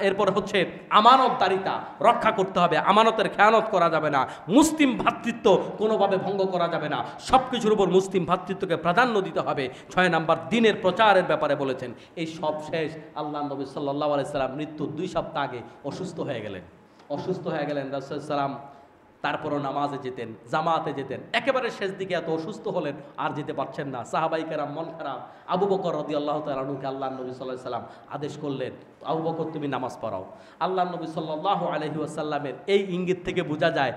এরপর হচ্ছে আমানতদারিতা রক্ষা করতে হবে, আমানতের খেয়ানত করা যাবে না, মুসলিম ভ্রাতৃত্ব কোনোভাবে ভঙ্গ করা যাবে না, সব কিছুর উপর মুসলিম ভ্রাতৃত্বকে প্রাধান্য দিতে হবে। 6 নাম্বার, দিনের প্রচারের ব্যাপারে বলেছেন। এই সব শেষ, আল্লাহ নবী সাল্লাল্লাহু আলাইহি সাল্লাম মৃত্যুর 2 সপ্তাহ আগে অসুস্থ হয়ে গেলেন। রাসূল সাল্লাম তারপরও নামাজে যেতেন, জামাতে যেতেন। একেবারে শেষ দিকে এত অসুস্থ হলেন আর যেতে পারছেন না। সাহাবাই কেরাম মন খারাপ। আবু বকর রাদিয়াল্লাহু তাআলা আনহুকে আল্লাহ নবী সাল্লাল্লাহু আলাইহি সাল্লাম আদেশ করলেন, আবু বকর তুমি নামাজ পড়াও। আল্লাহ নবী সাল্লাল্লাহু আলাইহি ওয়াসাল্লামের এই ইঙ্গিত থেকে বোঝা যায়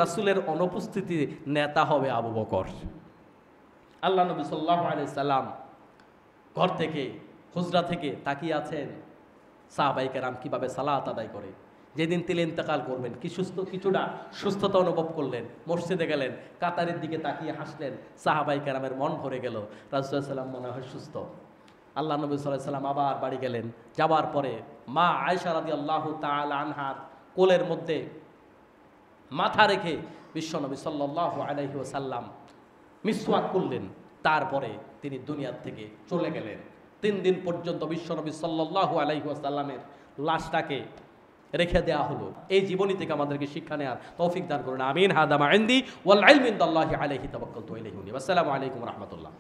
রাসূলের অনুপস্থিতি নেতা হবে আবু বকর। আল্লাহ নবী সাল্লাল্লাহু আলাইহি সাল্লাম ঘর থেকে, হুজরা থেকে তাকিয়ে আছেন সাহাবাই কেরাম কিভাবে সালাত আদায় করে। যেদিন তিনি ইন্তেকাল করবেন কিছুটা সুস্থতা অনুভব করলেন, মসজিদে গেলেন, কাতারের দিকে তাকিয়ে হাসলেন, সাহাবাই কেরামের মন ভরে গেল, রাসূলুল্লাহ সাল্লাম মনে হয় সুস্থ। আল্লাহ নবী সাল্লাল্লাহু আলাইহি সাল্লাম আবার বাড়ি গেলেন। যাওয়ার পরে মা আয়েশা রাদিয়াল্লাহু তাআলা আনহার কোলের মধ্যে মাথা রেখে বিশ্বনবী সাল্লাল্লাহু আলাইহি ওয়াসাল্লাম মিসওয়াক করলেন। তারপরে তিনি দুনিয়ার থেকে চলে গেলেন। 3 দিন পর্যন্ত বিশ্বনবী সাল্লাল্লাহু আলাইহি ওয়াসাল্লামের লাশটাকে রেখে দেওয়া হলো। এই জীবনী থেকে আমাদেরকে শিক্ষা নেওয়ার তৌফিক দান করুন। আমিন। হাদা মা ইনদি ওয়াল ইলমু ইনদাল্লাহি আলাইহি তাওয়াক্কালতু ইলাইহি। আসসালামু আলাইকুম ওয়া রাহমাতুল্লাহ।